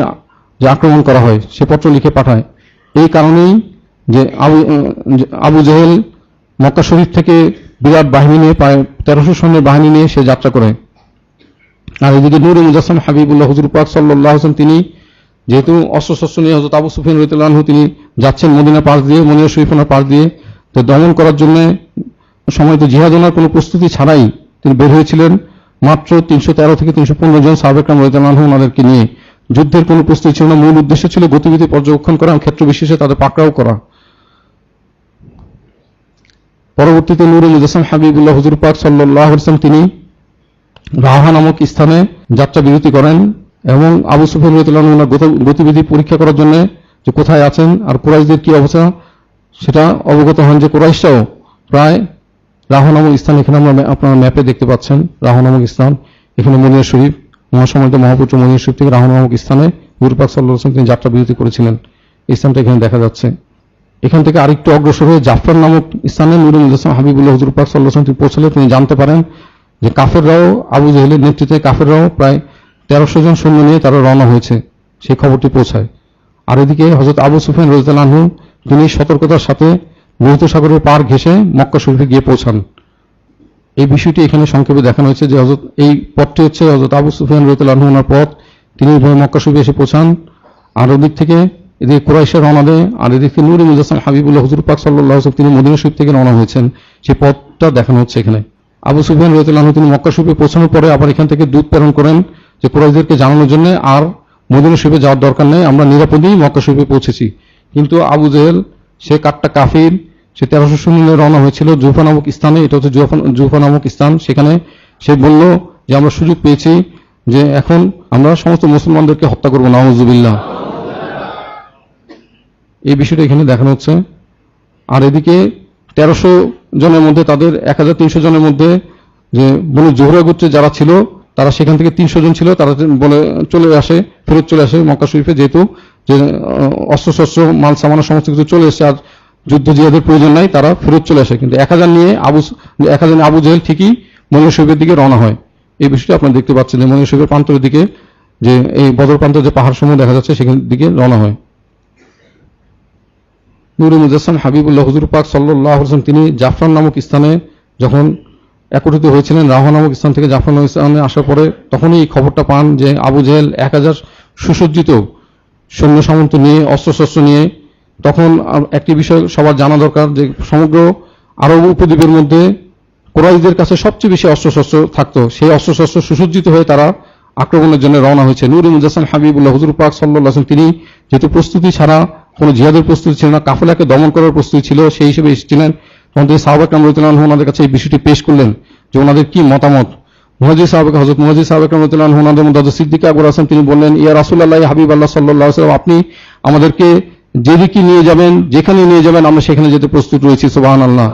যে আক্রমণ করা হয়, সে পত্র লিখে পাঠায়। এই কারণেই যে আবু জেহেল মক্কা শরীফ থেকে বিরাট বাহিনী নিয়ে প্রায় 1300 সৈন্যের বাহিনী নিয়ে সে যাত্রা করে। আর এদিকে নূরে মুজাসসাম হাবিবুল্লাহ হুজুর পাক সাল্লাল্লাহু আলাইহি ওয়াসাল্লাম তিনি যেহেতু অস্ত্রশস্ত্র নিয়ে হযরত আবু সুফিয়ান রাদিয়াল্লাহু আনহু তিনি যাচ্ছেন মদিনা পাশ দিয়ে, মদিনা শরীফের পাশ দিয়ে, তো দমন করার জন্য সময় তো জিহাদের কোনো প্রস্তুতি ছাড়াই তিনি বের হয়েছিলেন। মাত্র 313 থেকে 315 জন সাহাবায়ে কেরাম রাদিয়াল্লাহু আনহু ওনাদেরকে নিয়ে। যুদ্ধের কোনো প্রস্তুতি ছিল না, মূল উদ্দেশ্য ছিল গতিবিধি পর্যবেক্ষণ করা এবং ক্ষেত্র বিশেষে তাদের পাকড়াও করা। পরবর্তীতে নূরে মুজাসসাম হাবিবুল্লাহ হুজুর পাক সাল্লাল্লাহু আলাইহি ওয়াসাল্লাম তিনি রাহা নামক স্থানে যাত্রা বিরতি করেন এবং আবু সুফিয়ান রাদিয়াল্লাহু আনহু ওনার গতিবিধি পরীক্ষা করার জন্য যে কোথায় আছেন আর কুরাইশদের কি অবস্থা সেটা অবগত হন। যে কুরাইশরাও প্রায় রাহা নামক স্থান, এখানে আমরা আপনারা ম্যাপে দেখতে পাচ্ছেন রাহা নামক স্থান, এখানে মদিনা শরীফ মহাসমাহিত মহাপুত্র মদিনা শরীফ থেকে রাহা নামক স্থানে হুজুর পাক সাল্লাল্লাহু আলাইহি ওয়াসাল্লাম তিনি যাত্রা বিরতি করেছিলেন। এই স্থানটা এখানে দেখা যাচ্ছে। এখান থেকে আরেকটু অগ্রসর হয়ে জাফর নামক স্থানে নূরে মুজাসসাম হাবিবুল্লাহ হুজুর পাক সাল্লাল্লাহু আলাইহি ওয়াসাল্লাম পৌঁছলে তিনি জানতে পারেন যে কাফেররাও আবু জেহেলের নেতৃত্বে কাফেররাও প্রায় 1300 জন সৈন্য নিয়ে তারা রওনা হয়েছে। সেই খবরটি পৌঁছায়। আর এদিকে হযরত আবু সুফিয়ান রাদিয়াল্লাহু আনহু তিনি সতর্কতার সাথে লোহিত সাগরের পার ঘেঁষে মক্কা শরীফে গিয়ে পৌঁছান। এই বিষয়টি এখানে সংক্ষেপে দেখানো হয়েছে যে হযরত এই পথটি হচ্ছে হযরত আবু সুফিয়ান রাদিয়াল্লাহু আনহু ওনার পথ। তিনি মক্কা শরীফে এসে পৌঁছান। আর ওদিক থেকে এদিকে কুরাইশরা রওনা দেয়, আর এদিকে নূরে মুজাসসাম হাবিবুল্লাহ হুজুর পাক সাল্লাল্লাহু আলাইহি ওয়াসাল্লাম তিনি মদিনা শরীফ থেকে রওনা হয়েছেন। সেই পথটা দেখানো হচ্ছে এখানে। আবু সুফিয়ান রাদিয়াল্লাহু আনহু তিনি মক্কা শরীফে পৌঁছানোর পরে আবার এখান থেকে দূত প্রেরণ করেন যে কুরাইশদেরকে জানানোর জন্য আর মদিনা শরীফে যাওয়ার দরকার নেই, আমরা নিরাপদেই মক্কা শরীফে পৌঁছেছি। কিন্তু আবু জেহেল সে কাট্টা কাফির, সে 1300 সৈন্য নিয়ে রওনা হয়েছিল জুফা নামক স্থানে, এটা হচ্ছে জুফা নামক স্থান। সেখানে সে বলল যে আমরা সুযোগ পেয়েছি যে এখন আমরা সমস্ত মুসলমানদেরকে হত্যা করবো, নাউযুবিল্লাহ। এই বিষয়টা এখানে দেখানো হচ্ছে। আর এদিকে 1300 জনের মধ্যে তাদের 1300 জনের মধ্যে যে বনু জোহরা গোত্রে যারা ছিল তারা সেখান থেকে 300 জন ছিল, তারা বলে ফেরত চলে আসে মক্কা শরীফে, যেহেতু যে অস্ত্রশস্ত্র মাল সামানা সমস্ত কিছু চলে এসেছে আর যুদ্ধ জিহাদের প্রয়োজন নাই, তারা ফেরত চলে আসে। কিন্তু 1000 নিয়ে 1000 আবু জেহেল ঠিকই মদিনা শরীফের দিকে রওনা হয়। এই বিষয়টা আপনারা দেখতে পাচ্ছেন যে মদিনা শরীফের প্রান্তরের দিকে যে এই বদর প্রান্তের যে পাহাড় সমূহ দেখা যাচ্ছে সেখান দিকে রওনা হয়। নূরে মুজাসসাম হাবিবুল্লাহ হুজুর পাক সাল্লাল্লাহু আলাইহি ওয়াসাল্লাম তিনি জাফরান নামক স্থানে যখন একত্রিত হয়েছিলেন, রাহা নামক স্থান থেকে জাফরান নামক স্থানে আসার পরে তখনই এই খবরটা পান যে আবু জেহেল 1000 সুসজ্জিত সৈন্য সামন্ত নিয়ে অস্ত্রশস্ত্র নিয়ে। তখন একটি বিষয় সবার জানা দরকার যে সমগ্র আরব উপদ্বীপের মধ্যে কুরাইশদের কাছে সবচেয়ে বেশি অস্ত্রশস্ত্র থাকতো, সেই অস্ত্রশস্ত্র সুসজ্জিত হয়ে তারা আক্রমণের জন্য রওনা হয়েছে। নূরে মুজাসসাম হাবিবুল্লাহ হুজুর পাক সাল্লাল্লাহু আলাইহি ওয়াসাল্লাম তিনি যেহেতু প্রস্তুতি ছাড়া কোনো জিহাদের প্রস্তুতি ছিল না, কাফেলাকে দমন করার প্রস্তুতি ছিল, সেই হিসেবে এসেছিলেন। তখন তিনি সাহাবা কেরাম রাদিয়াল্লাহু আনহুম ওনাদের কাছে এই বিষয়টি পেশ করলেন যে ওনাদের কি মতামত। হযরত মুহাজির সাহাবা কেরাম রাদিয়াল্লাহু আনহুম ওনাদের মধ্যে হযরত সিদ্দিক আকবর হাসান তিনি বললেন, ইয়া রাসূলুল্লাহ হাবিবাল্লাহ সাল্লাল্লাহু আলাইহি ওয়াসাল্লাম, আপনি আমাদেরকে যেদিকে নিয়ে যাবেন, যেখানে নিয়ে যাবেন আমরা সেখানে যেতে প্রস্তুত রয়েছি। সুবহানাল্লাহ।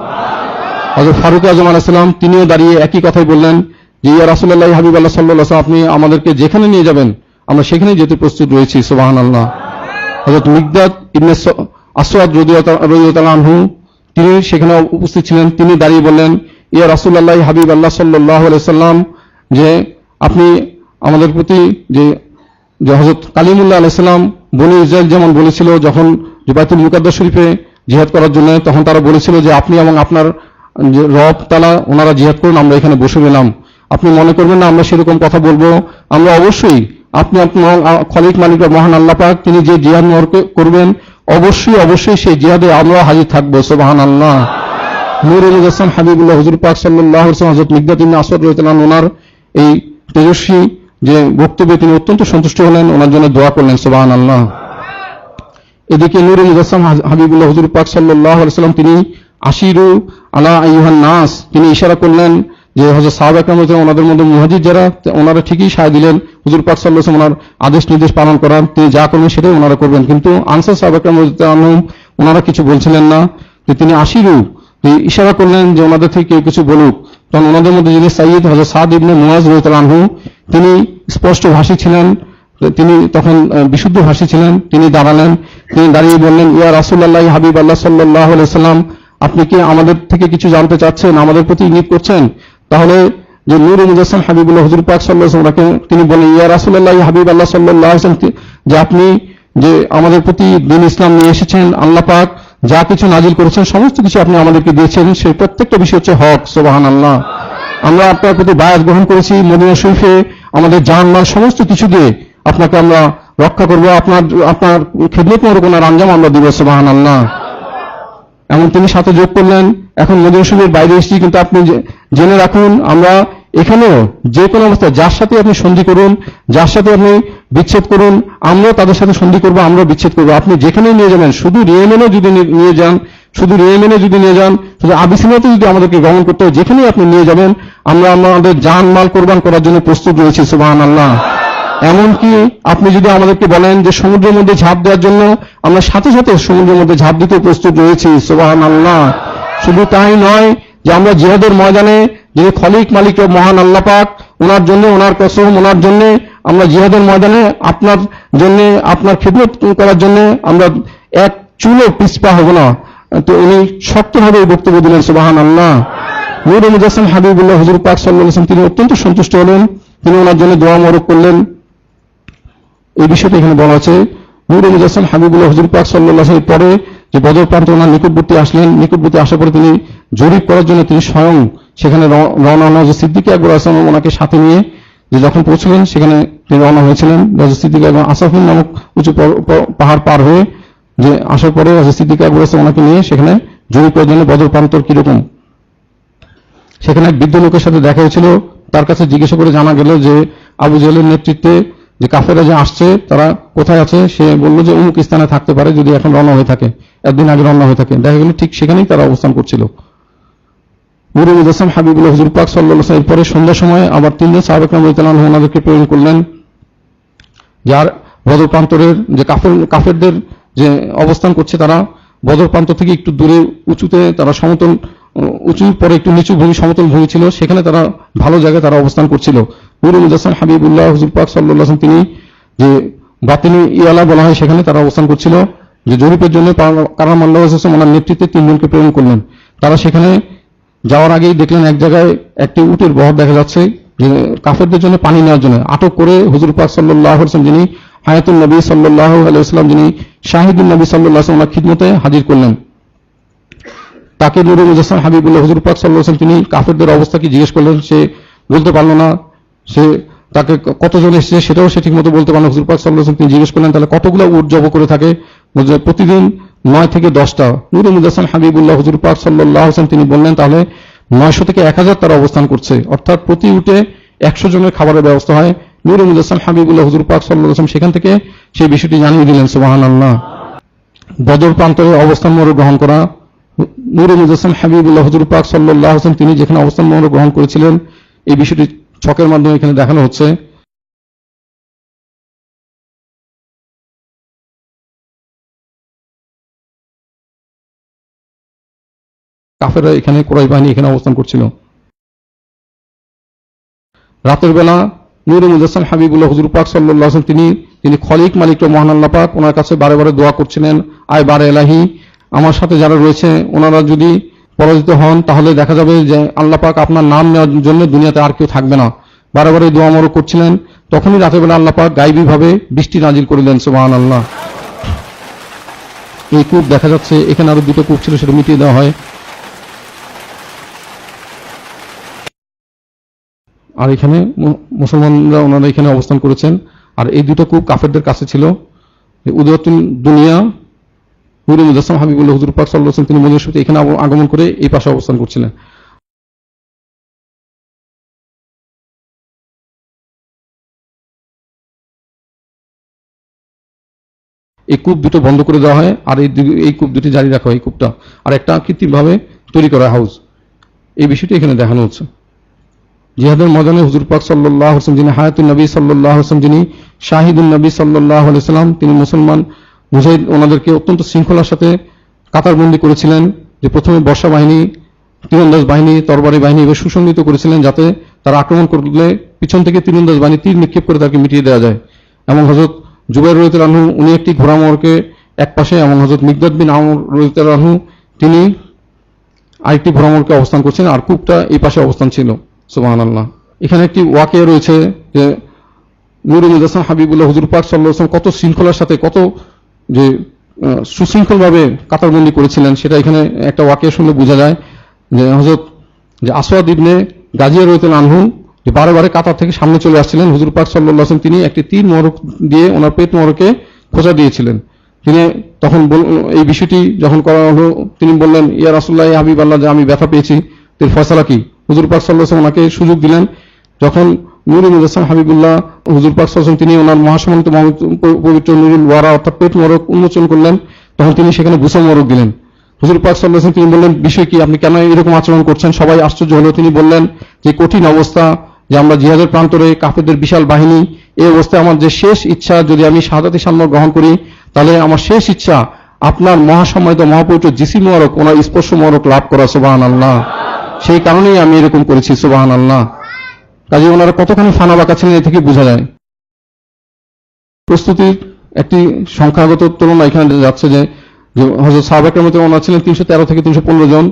হযরত ফারুক আযম আলাইহিস সালাম তিনিও দাঁড়িয়ে একই কথাই বললেন যে ইয়া রাসূলুল্লাহ হাবিবাল্লাহ সাল্লাল্লাহু আলাইহি ওয়াসাল্লাম, আপনি আমাদেরকে যেখানে নিয়ে যাবেন আমরা সেখানেই যেতে প্রস্তুত রয়েছি। সুবহানাল্লাহ। হযরত মিকদাদ ইবনে আসওয়াদ রাদিয়াল্লাহু আনহু তিনি সেখানে উপস্থিত ছিলেন, তিনি দাঁড়িয়ে বললেন, ইয়া রাসূলুল্লাহ হাবিবাল্লাহ সাল্লাল্লাহু আলাইহি ওয়াসাল্লাম, যে আপনি আমাদের প্রতি যে হযরত কালিমুল্লাহ আলাইহিস সালাম বনী ইসরাইল যেমন বলেছিল যখন যে বাইতুল মুকাদ্দাস শরীফে জিহাদ করার জন্য, তখন তারা বলেছিল যে আপনি এবং আপনার যে রব তাআলা ওনারা জিহাদ করুন, আমরা এখানে বসে গেলাম। আপনি মনে করবেন না আমরা সেরকম কথা বলবো, আমরা অবশ্যই আপনি আপনার খলিক মালিক মহান আল্লাহ পাক তিনি যে জিহাদ করবেন অবশ্যই সেই জিহাদে আমরা হাজির থাকবো। সুবহানাল্লাহ। নূরে মুজাসসাম হাবিবুল্লাহ হুজুর পাক সাল্লাল্লাহু আলাইহি ওয়াসাল্লাম হযরত মিকদাদ ইবনে আসওয়াদ রাদিয়াল্লাহু আনহু ওনার এই তেজস্বী যে বক্তব্যে তিনি অত্যন্ত সন্তুষ্ট হলেন, ওনার জন্য দোয়া করলেন। সুবহানাল্লাহ। এদিকে নূরে মুজাসসাম হাবিবুল্লাহ হুজুর পাক সাল্লাল্লাহু আলাইহি ওয়াসাল্লাম তিনি আশিরু আলা আইয়ুহান নাস তিনি ইশারা করলেন যে হযরত সাহাবা কেরাম ওনাদের মধ্যে মুহাজির যারা ওনারা ঠিকই সায় দিলেন হুজুর পাক সাল্লাল্লাহু আলাইহি ওয়াসাল্লাম ওনার আদেশ নির্দেশ পালন করার, তিনি যা করবেন সেটাই ওনারা করবেন। কিন্তু আনসার সাহাবা কেরাম ওনারা কিছু বলছিলেন না, যে তিনি আশিরু ইশারা করলেন যে ওনাদের থেকে কেউ কিছু বলুক। তখন ওনাদের মধ্যে যিনি সাইয়্যিদ হযরত সাদ ইবনে মুআজ রাদিয়াল্লাহু আনহু তিনি স্পষ্ট ভাষী ছিলেন, তিনি তখন বিশুদ্ধ ভাষী ছিলেন, তিনি দাঁড়ালেন, তিনি দাঁড়িয়ে বললেন, ইয়া রাসূলুল্লাহ হাবিবাল্লাহ সাল্লাল্লাহু আলাইহি ওয়াসাল্লাম, আপনি কি আমাদের থেকে কিছু জানতে চাচ্ছেন, আমাদের প্রতি ইঙ্গিত করছেন? তাহলে যে নূরে মুজাসসাম হাবিবুল্লাহ হুজুর পাক সাল্লাল্লাহু আলাইহি ওয়াসাল্লাম তিনি বলেন, ইয়া রাসূলুল্লাহ হাবিবাল্লাহ সাল্লাল্লাহু আলাইহি ওয়াসাল্লাম, যে আপনি যে আমাদের প্রতি দ্বীন ইসলাম নিয়ে এসেছেন, আল্লাহ পাক যা কিছু নাজিল করেছেন সমস্ত কিছু আপনি আমাদেরকে দিয়েছেন, সেই প্রত্যেকটা বিষয় হচ্ছে হক। সুবহানাল্লাহ। আমরা আপনার প্রতি বায়াত গ্রহণ করেছি, মদিনা শরীফে আমাদের জানমাল সমস্ত কিছু দিয়ে আপনাকে আমরা রক্ষা করব, আপনার খিদমত মোরকনার আঞ্জাম আমরা দিব। সুবহানাল্লাহ। এমন তিনি সাথে যোগ করলেন, এখন মদিনা শরীফের বাইরে এসেছি, কিন্তু আপনি জেনে রাখুন আমরা এখানেও যে কোনো অবস্থায় যার সাথে আপনি সন্ধি করুন, যার সাথে আপনি বিচ্ছেদ করুন, আমরাও তাদের সাথে সন্ধি করবো, আমরাও বিচ্ছেদ করবো। আপনি যেখানে নিয়ে যাবেন, শুধু ইয়েমেনে যদি নিয়ে যান, শুধু আবিসিনিয়াতে যদি আমাদেরকে গমন করতে হয়, যেখানেই আপনি নিয়ে যাবেন আমরা আমাদের জান মাল কোরবান করার জন্য প্রস্তুত রয়েছি। সুবহানাল্লাহ। এমনকি আপনি যদি আমাদেরকে বলেন যে সমুদ্রের মধ্যে ঝাঁপ দেওয়ার জন্য, আমরা সাথে সাথে সমুদ্রের মধ্যে ঝাঁপ দিতে প্রস্তুত রয়েছি। সুবহানাল্লাহ। শুধু তাই নয় যে আমরা জিহাদের ময়দানে যিনি খলিক মালিক মহান আল্লাহ পাক ওনার জন্য, ওনার কসম, ওনার জন্য আমরা জিহাদের ময়দানে আপনার জন্য, আপনার খিদমত করার জন্য আমরা এক চুলও পিছপা হব না। তো উনি শক্তভাবে বক্তব্য দিলেন। সুবহানাল্লাহ। নূরে মুজাসসাম হাবিবুল্লাহ হুজুর পাক সাল্লাল্লাহু আলাইহি ওয়াসাল্লাম তিনি অত্যন্ত সন্তুষ্ট হলেন, তিনি ওনার জন্য দোয়া মোবারক করলেন। এই বিষয়টা এখানে বলা আছে। নূরে মুজাসসাম হাবিবুল্লাহ হুজুর পাক সাল্লাল্লাহু আলাইহি ওয়াসাল্লাম পরে যে বদর প্রান্তে ওনার নিকটবর্তী আসলেন, নিকটবর্তী আসার পরে তিনি জরিপ করার জন্য তিনি স্বয়ং সেখানে রওনা হলেন। সিদ্দিক আকবর হাসান ওনাকে সাথে নিয়ে যে যখন পৌঁছলেন সেখানে তিনি রওনা হয়েছিলেন। সিদ্দিক আকবর আসাফিন নামক উঁচু পাহাড় পার হয়ে যে আসার পরে সিদ্দিক আকবর হাসান ওনাকে নিয়ে সেখানে জরিপ করার জন্য বদর প্রান্তর কিরকম, সেখানে এক বৃদ্ধ লোকের সাথে দেখা হয়েছিল। তার কাছে জিজ্ঞাসা করে জানা গেল যে আবু জেহেলের নেতৃত্বে যে কাফেরা যে আসছে তারা কোথায় আছে। সে বলল যে অমুক স্থানে থাকতে পারে, যদি এখন রওনা হয়ে থাকে, একদিন আগে রওনা হয়ে থাকে। দেখা গেল ঠিক সেখানেই তারা অবস্থান করছিল। নূরে মুজাসসাম হাবিবুল্লাহ হুজুর পাক সাল্লাল্লাহু আলাইহি ওয়াসাল্লাম পরে সন্ধ্যার সময় আবার তিনজন সাহাবা কেরাম রাদিয়াল্লাহু আনহুম ওনাদেরকে প্রেরণ করলেন, যার বদর প্রান্তরের যে কাফেরদের যে অবস্থান করছে, তারা বদর প্রান্ত থেকে একটু দূরে উঁচুতে তারা সমতল, উঁচুর পরে একটু নিচু ভূমি, সমতল ভূমি ছিল, সেখানে তারা ভালো জায়গায় তারা অবস্থান করছিল। নূরে মুজাসসাম হাবিবুল্লাহ হুজুর পাক সাল্লাল্লাহু আলাইহি ওয়াসাল্লাম তিনি যে বাতিনি ইয়ালা বলা হয় সেখানে তারা অবস্থান করছিল। যে জরিপের জন্য কারাম আল্লাহ ওনার নেতৃত্বে 3 জনকে প্রেরণ করলেন। তারা সেখানে যাওয়ার আগেই দেখলেন এক জায়গায় একটি উটের বহর দেখা যাচ্ছে, যে কাফেরদের জন্য পানি নেওয়ার জন্য। আটক করে হুজুর পাক সাল্লাল্লাহু আলাইহি ওয়াসাল্লাম যিনি হায়াতুন নবী সাল্লাল্লাহু আলাইহি ওয়াসাল্লাম, যিনি শাহিদুন নবী সাল্লাল্লাহু আলাইহি ওয়াসাল্লাম খিদমতে হাজির করলেন। তাকে নূরে মুজাসসাম হাবিবুল্লাহ হুজুর পাক সাল্লাল্লাহু আলাইহি ওয়াসাল্লাম তিনি কাফেরদের অবস্থা কি জিজ্ঞেস করলেন। সে বলতে পারল না। সে তাকে কতজন এসেছে সেটাও সে ঠিকমতো বলতে পারল না। হুজুর পাক সাল্লাল্লাহু আলাইহি ওয়াসাল্লাম তিনি জিজ্ঞেস করলেন, তাহলে কতগুলো উট জব করে থাকে? প্রতিদিন 9 থেকে 10টা। নূরে মুজাসসাম হাবিবুল্লাহ হুজুর পাক সাল্লাল্লাহু আলাইহি ওয়াসাল্লাম তিনি বললেন, তাহলে 900 থেকে 1000 তারা অবস্থান করছে, অর্থাৎ প্রতি উটে 100 জনের খাবারের ব্যবস্থা হয়। নূরে মুজাসসাম হাবিবুল্লাহ হুজুর পাক সাল্লাল্লাহু আলাইহি ওয়াসাল্লাম সেখান থেকে সেই বিষয়টি জানিয়ে দিলেন। সুবহানাল্লাহ। বদর প্রান্তরে অবস্থান মোড় গ্রহণ করা। নূরে মুজাসসাম হাবিবুল্লাহ হুজুর পাক সাল্লাল্লাহু আলাইহি ওয়াসাল্লাম তিনি যেখানে অবস্থান মোড় গ্রহণ করেছিলেন, এই বিষয়টি ছকের মাধ্যমে এখানে দেখানো হচ্ছে। কাফেররা এখানে, কুরাইশ বাহিনী এখানে অবস্থান করছিল। রাতের বেলা নূরে মুজাসসাম হাবিবুল্লাহ হুজুর পাক সাল্লাল্লাহু আলাইহি ওয়াসাল্লাম তিনি খলিক মালিক ও মহান আল্লাহ পাক ওনার কাছে বারে বারে দোয়া করছিলেন, আয় বারে এলাহি, আমার সাথে যারা রয়েছে ওনারা যদি পরাজিত হন তাহলে দেখা যাবে যে আল্লাহ পাক আপনার নাম নেওয়ার জন্য দুনিয়াতে আর কেউ থাকবে না। বারে বারে দোয়া মোরগ করছিলেন। তখনই রাতের বেলা আল্লাহ পাক গায়বী ভাবে বৃষ্টি নাজিল করলেন। সুবহানাল্লাহ। এই কূপ দেখা যাচ্ছে, এখানে আরো 2টো কূপ ছিল, সেটা মিটিয়ে দেওয়া হয়। আর এখানে মুসলমানরা ওনারা এখানে অবস্থান করেছেন। আর এই 2টো কূপ কাফেরদের কাছে ছিল। উদয়াতুল দুনিয়া নূরে মুজাসসাম হাবিবুল্লাহ হুজুর পাক সাল্লাল্লাহু আলাইহি ওয়াসাল্লাম তিনি মদিনার সাথে এখানে আগমন করে এই পাশে অবস্থান করছিলেন। এই কূপ 2টো বন্ধ করে দেওয়া হয়, আর এই কূপ 2টি জারি রাখা হয়। এই কূপটা আর একটা কৃত্রিমভাবে তৈরি করা হাউস। এই বিষয়টি এখানে দেখানো হচ্ছে। জিহাদের ময়দানে হুজুর পাক সাল্লাল্লাহু আলাইহি ওয়াসাল্লাম যিনি হায়াতুন নবী সাল্লাল্লাহু আলাইহি ওয়াসাল্লাম, যিনি শাহিদুন নবী সাল্লাল্লাহু আলাইহি ওয়াসাল্লাম, তিনি মুসলমান মুজাহিদ ওনাদেরকে অত্যন্ত শৃঙ্খলার সাথে কাতারবন্দি করেছিলেন। যে প্রথমে বর্ষা বাহিনী, তীরন্দাজ বাহিনী, তরবারি বাহিনী এভাবে সুসংগঠিত করেছিলেন, যাতে তারা আক্রমণ করলে পিছন থেকে তীরন্দাজ বাহিনী তীর নিক্ষেপ করে তাকে মিটিয়ে দেওয়া যায়। এবং হযরত জুবাইর রাদিয়াল্লাহু আনহু উনি একটি ঘোড়া মোড়কে এক পাশে, এবং হযরত মিকদাদ বিন আমর রাদিয়াল্লাহু আনহু তিনি আরেকটি ঘোড়া মোড়কে অবস্থান করছেন, আর কূপটা এই পাশে অবস্থান ছিল। সুবহানাল্লাহ। এখানে একটি ওয়াকিয়া রয়েছে যে নূরে মুজাসসাম হাবিবুল্লাহ হুজুর পাক সাল্লাল্লাহু আলাইহি ওয়াসাল্লাম কত শৃঙ্খলার সাথে, কত যে সুশৃঙ্খলভাবে কাতারবন্দি করেছিলেন, সেটা এখানে একটা ওয়াকিয়া শুনলে বোঝা যায়। যে হযরত যে আসওয়াদ ইবনে গাজিয়া রাদিয়াল্লাহু আনহু যে বারে বারে কাতার থেকে সামনে চলে আসছিলেন, হুজুর পাক সাল্লাল্লাহু আলাইহি ওয়াসাল্লাম তিনি একটি তীর মোড়ক দিয়ে ওনার পেট মোড়কে খোঁচা দিয়েছিলেন। তিনি তখন এই বিষয়টি যখন করা হলো, তিনি বললেন, ইয়া রাসূলুল্লাহ, ইয়া হাবিবাল্লাহ, যে আমি ব্যথা পেয়েছি, এর ফয়সালা কি? হুজুর পাক সাল্লাল্লাহু আলাইহি ওয়াসাল্লাম ওনাকে সুযোগ দিলেন। যখন নূরে মুজাসসাম হাবিবুল্লাহ হুজুর পাক সাল্লাল্লাহু আলাইহি ওয়াসাল্লাম তিনি ওনার মহাসম্মানিত পবিত্র নুরুল ওয়ারা অর্থাৎ পেট মোড়ক উন্মোচন করলেন, তখন তিনি সেখানে গোসল মোড়ক দিলেন। হুজুর পাক সাল্লাল্লাহু আলাইহি ওয়াসাল্লাম তিনি বললেন, বিষয় কি, আপনি কেন এরকম আচরণ করছেন? সবাই আশ্চর্য হলো। তিনি বললেন যে কঠিন অবস্থা, যে আমরা জিহাদের প্রান্তরে, কাফেরদের বিশাল বাহিনী, এই অবস্থায় আমার যে শেষ ইচ্ছা, যদি আমি শাহাদাতি সালমা গ্রহণ করি, তাহলে আমার শেষ ইচ্ছা আপনার মহাসম্মানিত মহাপবিত্র জিসি মোবারক, ওনার স্পর্শ মোবারক লাভ করা। সুবহানাল্লাহ। সেই কারণেই আমি এরকম করেছি। সুবহানাল্লাহ। কাজে ওনারা কতখানি ফানা বাঁকা ছিলেন এ থেকে বোঝা যায়। প্রস্তুতির একটি সংখ্যাগত তুলনা এখানে যাচ্ছে যে হযরত সাহাবা কেরামতে ওনারা ছিলেন 313 থেকে 315 জন।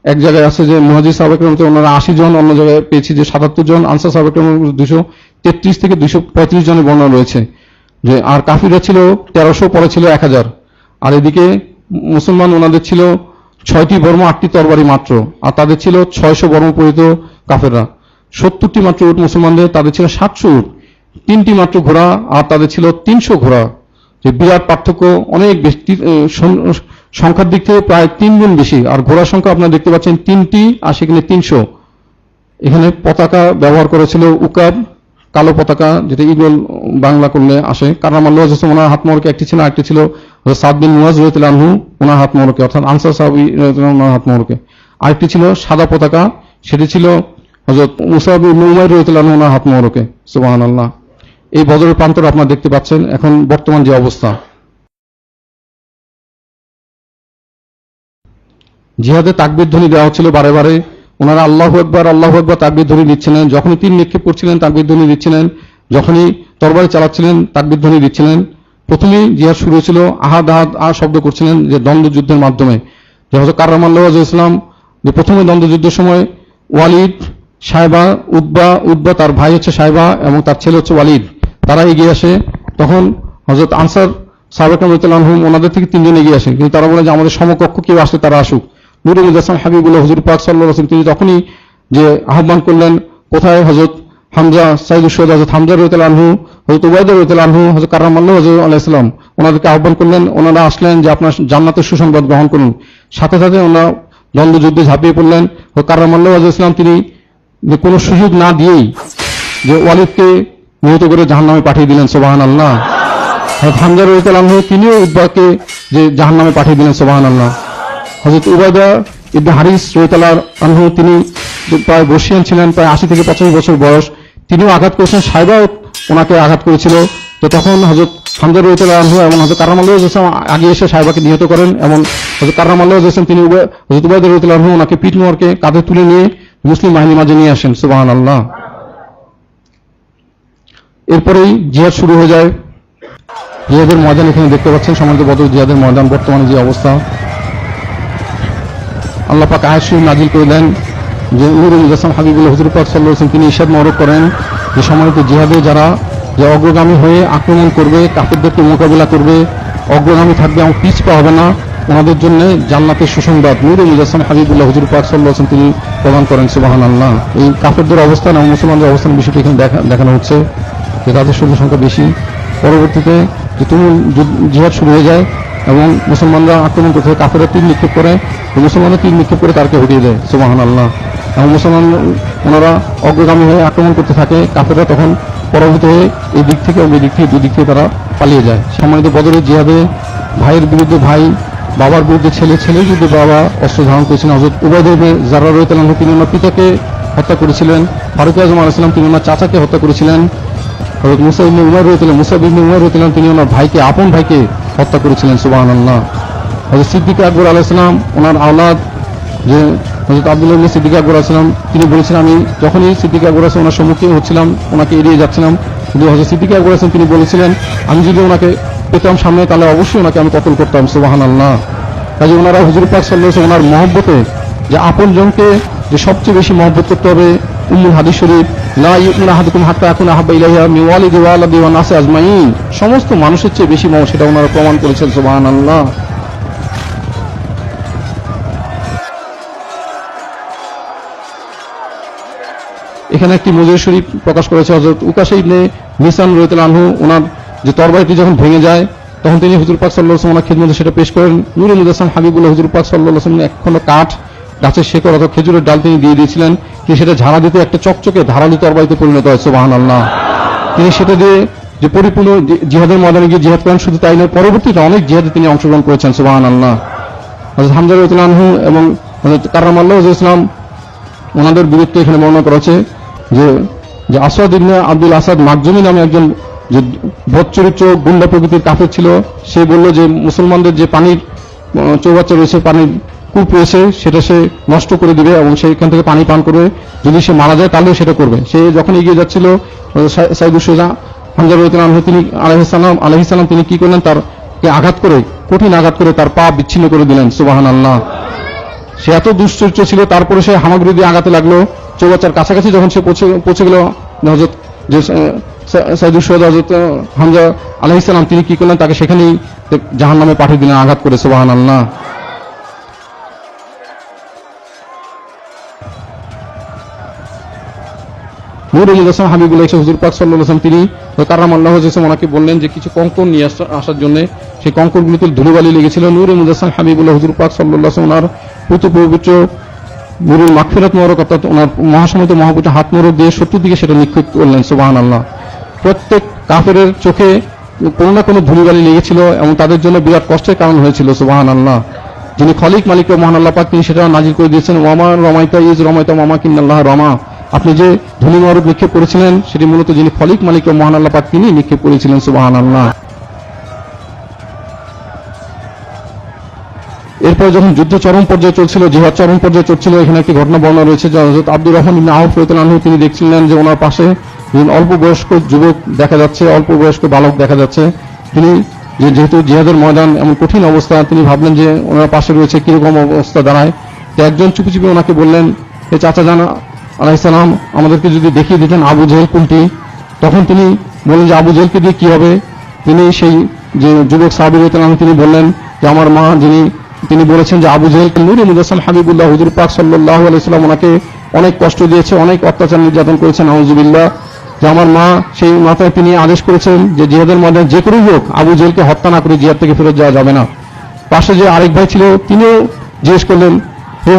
এক জায়গায় আছে যে মুহাজির সাহাবা কেরামতে ওনারা 80 জন, অন্য জায়গায় পেয়েছি যে 77 জন, আনসার সাহাবা কেরাম 233 থেকে 235 জনের বর্ণনা রয়েছে। যে আর কাফিররা ছিল 1300, পরে ছিল 1000। আর এদিকে মুসলমান ওনাদের ছিল 6টি বর্ম, 8টি তরবারি মাত্র, আর তাদের ছিল 600 বর্ম পরিহিত কাফেররা। 70টি মাত্র উট মুসলমানদের, তাদের ছিল 700 উট। 3টি মাত্র ঘোড়া, আর তাদের ছিল 300 ঘোড়া। যে বিরাট পার্থক্য, অনেক বেশি, সংখ্যার দিক থেকে প্রায় 3 গুণ বেশি। আর ঘোড়ার সংখ্যা আপনারা দেখতে পাচ্ছেন 3টি, আর সেখানে 300। এখানে পতাকা ব্যবহার করেছিল উকাব, কালো পতাকা, যেটা ঈগল বাংলা করলে আসে। কারাম আল্লাহ ওনার হাত মোড়কে একটি ছিল, আরেকটি ছিল সাদ বিন মুয়াজ রাদিয়াল্লাহু আনহু ওনার হাত মোড়কে, অর্থাৎ আনসার সাহাবী রাদিয়াল্লাহু আনহু ওনার হাত মোড়কে। আরেকটি ছিল সাদা পতাকা, সেটি ছিল হযরত মুসাব ইবনে উমাইর রাদিয়াল্লাহু আনহু ওনার হাত মোড়কে। সুবহানাল্লাহ। এই বদরের প্রান্তরে আপনারা দেখতে পাচ্ছেন এখন বর্তমান যে অবস্থা। জিহাদে তাকবীর ধ্বনি দেওয়া হচ্ছিল বারে বারে, ওনারা আল্লাহু আকবার তাকবীর ধ্বনি দিচ্ছিলেন, যখনই তীর নিক্ষেপ করছিলেন তাকবীর ধ্বনি দিচ্ছিলেন, যখনই তরবারি চালাচ্ছিলেন তাকবীর ধ্বনি দিচ্ছিলেন। প্রথমেই জিহাদ শুরু হয়েছিল আহাদ আহাদ শব্দ করছিলেন, যে দ্বন্দ্ব যুদ্ধের মাধ্যমে, যে হযরত কাররামাল্লাহু ওয়াজহু ইসলাম যে প্রথমে দ্বন্দ্ব যুদ্ধের সময় ওয়ালিদ, সাইবা, উতবা তার ভাই হচ্ছে সাইবা এবং তার ছেলে হচ্ছে ওয়ালিদ, তারা এগিয়ে আসে। তখন হযরত আনসার সাহাবা কেরাম রাদিয়াল্লাহু আনহুম ওনাদের থেকে তিনজন এগিয়ে আসেন, কিন্তু তারা বলে যে আমাদের সমকক্ষ কেউ আসে তারা আসুক। নূরে মুজাসসাম হাবিবুল্লাহ হুজুর পাক সাল্লাল্লাহু আলাইহি ওয়াসাল্লাম তিনি তখনই যে আহ্বান করলেন, কোথায় হযরত হামজা সাইয়্যিদুশ শুহাদা হযরত হামজা রাদিয়াল্লাহু আনহু, হযরত উবাইদা রাদিয়াল্লাহু আনহু, হযরত কাররামাল্লাহু ওয়াজহু আলাইহিস সালাম, ওনাদেরকে আহ্বান করলেন। ওনারা আসলেন যে আপনার জান্নাতের সুসংবাদ গ্রহণ করুন। সাথে সাথে ওনারা দ্বন্দ্ব যুদ্ধে ঝাঁপিয়ে পড়লেন। কাররামাল্লাহু ওয়াজহু ইসলাম তিনি কোনো সুযোগ না দিয়েই যে ওয়ালিদকে নিহত করে জাহান্নামে পাঠিয়ে দিলেন, সুবহানাল্লাহ। হযরত হামজা রাদিয়াল্লাহু আনহু তিনিও উতবাকে যে জাহান্নামে পাঠিয়ে দিলেন, সুবহানাল্লাহ। হযরত উবাইদা ইবনে হারিস রাদিয়াল্লাহু আনহু তিনি প্রায় বর্ষিয়ান ছিলেন, প্রায় 80 থেকে 85 বছর বয়স, তিনিও আঘাত করেছেন, সাইবাও ওনাকে আঘাত করেছিল। তো তখন হযরত হামজা রাদিয়াল্লাহু আনহু এবং হযরত কাররামাল্লাহু ওয়াজহু ইসলাম আগে এসে সাইবাকে নিহত করেন, এবং হযরত কাররামাল্লাহু ওয়াজহু ইসলাম তিনি হযরত উবাইদা রাদিয়াল্লাহু আনহু ওনাকে পিঠমোহরকে কাঁধে তুলে নিয়ে মুসলিম বাহিনীর মাঝে নিয়ে আসেন, সুবহানাল্লাহ। এরপরেই জিহাদ শুরু হয়ে যায়। জিহাদের ময়দান এখানে দেখতে পাচ্ছেন, সম্মানিত বদর জিহাদের ময়দান বর্তমানে যে অবস্থা। আল্লাহ পাক আয়াত শরীফ নাযিল করে দেন যে নূরে মুজাসসাম হাবিবুল্লাহ হুজুর পাক সাল্লাল্লাহু আলাইহি ওয়াসাল্লাম তিনি ইরশাদ মোবারক করেন যে সম্মানিত জিহাদে যারা যে অগ্রগামী হয়ে আক্রমণ করবে, কাফেরদেরকে মোকাবিলা করবে, অগ্রগামী থাকবে এবং পিছপা হবে না, ওনাদের জন্য জান্নাতের সুসংবাদ নূরে মুজাসসাম হাবিবুল্লাহ হুজুর পাক সাল্লাল্লাহু আলাইহি ওয়াসাল্লাম তিনি প্রদান করেন, সুবহানাল্লাহ। এই কাফেরদের অবস্থান এবং মুসলমানদের অবস্থান বিষয়টি এখানে দেখানো হচ্ছে যে তাদের সৈন্য সংখ্যা বেশি। পরবর্তীতে যে তুমুল জিহাদ শুরু হয়ে যায় এবং মুসলমানরা আক্রমণ করতে, কাফেররা তীর নিক্ষেপ করে, মুসলমানরা তীর নিক্ষেপ করে তারকে হটিয়ে দেয়, সুবহানাল্লাহ। এবং মুসলমান ওনারা অগ্রগামী হয়ে আক্রমণ করতে থাকে, কাফেররা তখন পরাভূত হয়ে এই দিক থেকে এবং এই দিক থেকে দুই দিক থেকে তারা পালিয়ে যায়। সম্মানিত বদরের জিহাদে ভাইয়ের বিরুদ্ধে ভাই, বাবার বিরুদ্ধে ছেলে, ছেলের বিরুদ্ধে বাবা অস্ত্র ধারণ করেছিলেন। হযরত উবাইদা ইবনে জাররা রাদিয়াল্লাহু আনহু তিনি ওনার পিতাকে হত্যা করেছিলেন, ফারুক আযম আলাইহিস সালাম তিনি ওনার চাচাকে হত্যা করেছিলেন, হযরত মুসা ইবনে উমাইর রাদিয়াল্লাহু তিনি ওনার ভাইকে, আপন ভাইকে হত্যা করেছিলেন, সুবহানাল্লাহ। হযরত সিদ্দিক আকবর আলাইহিস সালাম ওনার আওলাদ যে হযরত আব্দুল্লাহ ইবনে সিদ্দিক আকবর আলাইহিস সালাম তিনি বলেছিলেন, আমি যখনই সিদ্দিক আকবর আলাইহিস ওনার সম্মুখীন হচ্ছিলাম ওনাকে এড়িয়ে যাচ্ছিলাম, কিন্তু হযরত সিদ্দিক আকবর আলাইহিস তিনি বলেছিলেন আমি যদি ওনাকে পেতাম সামনে তাহলে অবশ্যই ওনাকে আমি কতল করতাম, সুবহানাল্লাহ। কাজে ওনারা হুজুর পাক সাল্লাল্লাহু আলাইহি ওয়াসাল্লাম ওনার মহব্বতে যে আপন জনকে যে সবচেয়ে বেশি মহব্বত করতে হবে, উম্মুল হাদিস শরীফ লা ইউমিনু আহাদুকুম হাত্তা আকুনা আহাব্বা ইলাইহি মিন ওয়ালিদি ওয়া ওয়ালাদি ওয়ান নাসি আজমাইন, সমস্ত মানুষের চেয়ে বেশি মহব্বত, সেটা ওনারা প্রমাণ করেছেন, সুবহানাল্লাহ। এখানে একটি মুজির শরীফ প্রকাশ করেছে হযরত উকাশা ইবনে মিসান রাদিয়াল্লাহু আনহু, ওনার যে তরবারিটি যখন ভেঙে যায় তখন তিনি হুজুর পাক সাল্লাল্লাহু আলাইহি ওয়াসাল্লাম খিদমতে সেটা পেশ করেন। নূরে মুজাসসাম হাবিবুল্লাহ হুজুর পাক সাল্লাল্লাহু আলাইহি ওয়াসাল্লাম একখণ্ড কাঠ, গাছের শেকড় অথবা খেজুরের ডাল তিনি দিয়ে দিয়েছিলেন, তিনি সেটা ঝাড়া দিতে একটা চকচকে ধারালো তরবারিতে পরিণত হয়, সুবহানাল্লাহ। তিনি সেটা দিয়ে যে পরিপূর্ণ জিহাদের ময়দানে গিয়ে জিহাদ করেন, শুধু তাই নয় পরবর্তীতে অনেক জিহাদে তিনি অংশগ্রহণ করেছেন, সুবহানাল্লাহ। হযরত হামজা রাদিয়াল্লাহু আনহু এবং হযরত কাররামাল্লাহু ওয়াজহু ইসলাম ওনাদের বিরুদ্ধে এখানে বর্ণনা করা হচ্ছে যে আসাদ ইবনে আব্দুল আসাদ মাকজুমি নামে একজন যে বদচরিত্র গুন্ডা প্রকৃতির কাফের ছিল, সে বলল যে মুসলমানদের যে পানির চৌবাচ্চা রয়েছে, পানির কূপ রয়েছে, সেটা সে নষ্ট করে দিবে এবং সেখান থেকে পানি পান করবে, যদি সে মারা যায় তাহলে সেটা করবে। সে যখন এগিয়ে যাচ্ছিল সাইয়্যিদুশ শুহাদা হামজা রাদিয়াল্লাহু আনহু তিনি আলাইহিস সালাম তিনি কি করলেন, তারকে আঘাত করে, কঠিন আঘাত করে তার পা বিচ্ছিন্ন করে দিলেন, সুবহানাল্লাহ। সে এত দুশ্চরিত্র ছিল, তারপরে সে হামাগুড়ি দিয়ে আঘাতে লাগলো। চৌবাচ্চার কাছাকাছি যখন সে পৌঁছে গেল, হযরত যে সাইয়্যিদুশ শুহাদা হযরত হামজা আলাইহিস সালাম তিনি কি করলেন, তাকে সেখানেই জাহান্নামে পাঠিয়ে দিলেন আঘাত করে, সুবহানাল্লাহ। নূরে মুজাসসাম হাবিবুল্লাহ হুজুর পাক সাল্লাল্লাহু আলাইহি ওয়াসাল্লাম তিনি কাররামাল্লাহু ওয়াজহু ওনাকে বললেন যে কিছু কঙ্কর নিয়ে আসার জন্য। সেই কঙ্করগুলোতে ধুলোবালি লেগেছিল। নূরে মুজাসসাম হাবিবুল্লাহ হুজুর পাক সাল্লাল্লাহু আলাইহি ওয়াসাল্লাম ওনার পবিত্র নুরুল মাগফিরাত মোবারক অর্থাৎ ওনার মহাসময়িত মহাপুত্র হাত মোবারক দিয়ে শত্রুর দিকে সেটা নিক্ষেপ করলেন, সুবহানাল্লাহ। প্রত্যেক কাফেরের চোখে কোনো না কোনো ধুলোবালি লেগেছিল এবং তাদের জন্য বিরাট কষ্টের কারণ হয়েছিল, সুবহানাল্লাহ। যিনি খলিক মালিক মহান আল্লাহ পাক তিনি সেটা নাজিল করে দিয়েছেন, ওয়ামা রমাইতা ইজ রমাইতা মামা কিন্নাল্লাহ রমা। আপনি যে ধুলি মরদ নিক্ষেপ করেছিলেন সেটি মূলত যিনি খলিক মালিক মহান আল্লাহ পাক তিনি নিক্ষেপ করেছিলেন, সুবহানাল্লাহ। এরপর যখন যুদ্ধ চরম পর্যায়ে চলছিল, জিহাদ চরম পর্যায়ে চলছিল, এখানে একটি ঘটনা বর্ণনা রয়েছে যে হযরত আব্দুর রহমান ইবনে আউফ রাদিয়াল্লাহু আনহু তিনি দেখছিলেন যে ওনার পাশে অল্প বয়স্ক যুবক দেখা যাচ্ছে, অল্প বয়স্ক বালক দেখা যাচ্ছে। তিনি যেহেতু জিহাদের ময়দান এমন কঠিন অবস্থা, তিনি ভাবলেন যে ওনার পাশে রয়েছে কিরকম অবস্থা দাঁড়ায়। তো একজন চুপি চুপি ওনাকে বললেন, হে চাচা জান আলাইহিস সালাম, আমাদেরকে যদি দেখিয়ে দিতেন আবু জেহেল কোনটি। তখন তিনি বললেন যে আবু জেহেলকে দিয়ে কি হবে। তিনি সেই যে যুবক সাহাবী রাদিয়াল্লাহু আনহু তিনি বললেন যে আমার মা তিনি বলেছেন যে আবু জেহেল নূরে মুজাসসাম হাবিবুল্লাহ হুজুর পাক সাল্লাল্লাহু আলাইহি ওয়াসাল্লাম ওনাকে অনেক কষ্ট দিয়েছে, অনেক অত্যাচার নির্যাতন করেছেন, নাউজুবিল্লাহ। যে আমার মা সেই মাথায় তিনি আদেশ করেছেন যে জিহাদের ময়দানে যে করেই হোক আবু জেহেলকে হত্যা না করে জিহাদ থেকে ফেরত যাওয়া যাবে না। পাশে যে আরেক ভাই ছিল তিনিও জিজ্ঞেস করলেন, হে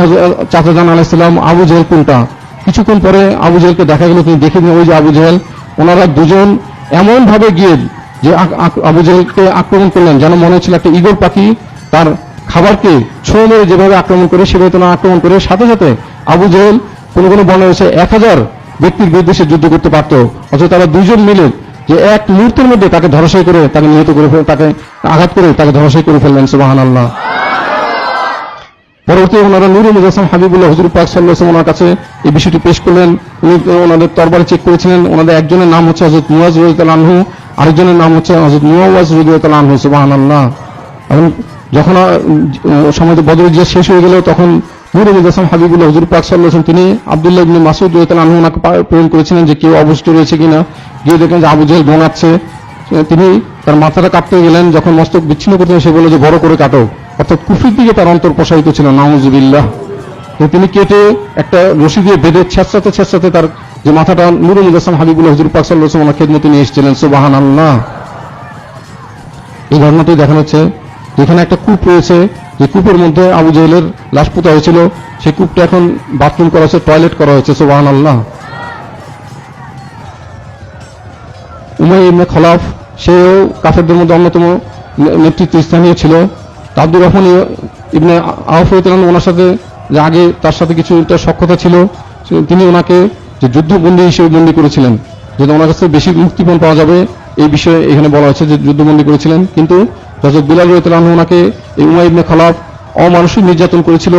চাচা জান আলাইহিস সালাম, আবু জেহেল কোনটা। কিছুক্ষণ পরে আবু জেহেলকে দেখা গেল, তিনি দেখে ওই যে আবু জেহেল। ওনারা দুজন এমন ভাবে গিয়ে যে আবু জেহেলকে আক্রমণ করলেন যেন মনে হচ্ছিল একটা ঈগল পাখি তার খাবারকে ছোঁয়া মেরে যেভাবে আক্রমণ করে সেভাবে তো আক্রমণ করে সাথে সাথে আবু জেহেল কোনো বর্ণনা রয়েছে 1000 ব্যক্তির বিরুদ্ধে সে যুদ্ধ করতে পারত। অথচ তারা দুজন মিলে যে এক মুহূর্তের মধ্যে তাকে ধরাশায়ী করে, তাকে নিহত করে ফেলে, তাকে আঘাত করে তাকে ধরাশায়ী করে ফেললেন। সুবহানাল্লাহ। পরবর্তী ওনারা নূরে মুজাসসাম হাবিবুল্লাহ হুজুর পাক সাল্লাল্লাহু আলাইহি ওয়াসাল্লাম ওনার কাছে এই বিষয়টি পেশ করলেন। উনি ওনাদের তরবারি চেক করেছিলেন। ওনাদের একজনের নাম হচ্ছে হযরত মুয়াজ রাদিয়াল্লাহু আনহু, আরেকজনের নাম হচ্ছে হযরত মুয়াওয়াজ রাদিয়াল্লাহু আনহু। সুবহানাল্লাহ। এবং যখন সময় বদরের জিহাদ শেষ হয়ে গেল তখন নূরে মুজাসসাম হাবিবুল্লাহ হুজুর পাক সাল্লাল্লাহু আলাইহি ওয়াসাল্লাম তিনি আব্দুল্লাহ ইবনে মাসউদ রাদিয়াল্লাহু আনহু ওনাকে প্রেরণ করেছিলেন যে কেউ অবশিষ্ট রয়েছে কিনা। গিয়ে দেখেন যে আবু জেহেল ঘুমাচ্ছে। তিনি তার মাথাটা কাটতে গেলেন, যখন মস্তক বিচ্ছিন্ন করতেন সে বলল যে বড় করে কাটো, অর্থাৎ কুফরির দিকে তার অন্তর প্রসারিত ছিল, নাউজুবিল্লাহ। তিনি কেটে একটা রশি দিয়ে বেঁধে ছেঁচড়াতে তার যে মাথাটা নূরে মুজাসসাম হাবিবুল্লাহ হুজুর পাক সাল্লাল্লাহু আলাইহি ওয়াসাল্লাম খেদমতে নিয়ে এসেছিলেন। সুবহানাল্লাহ। এই ঘটনাটি দেখানো হচ্ছে যেখানে একটা কূপ রয়েছে, যে কূপের মধ্যে আবু জেহেলের লাশ পোতা হয়েছিল, সেই কূপটা এখন বাথরুম করা হয়েছে, টয়লেট করা হয়েছে। সুবহানাল্লাহ। উমাইয়া ইবনে খলাফ সেও কাফেরদের মধ্যে অন্যতম নেতৃত্ব স্থানীয় ছিল। আব্দুর রহমান ইবনে আউফ রাদিয়াল্লাহু আনহু ওনার সাথে যে আগে তার সাথে কিছু সখ্যতা ছিল, তিনি ওনাকে যে যুদ্ধবন্দী হিসেবে বন্দী করেছিলেন, যদি ওনার কাছে বেশি মুক্তিপণ পাওয়া যাবে এই বিষয়ে এখানে বলা হয়েছে যে যুদ্ধবন্দী করেছিলেন। কিন্তু হযরত বিলাল রাদিয়াল্লাহু আনহু ওনাকে এই উমাইয়া ইবনে খলাফ অমানসিক নির্যাতন করেছিল,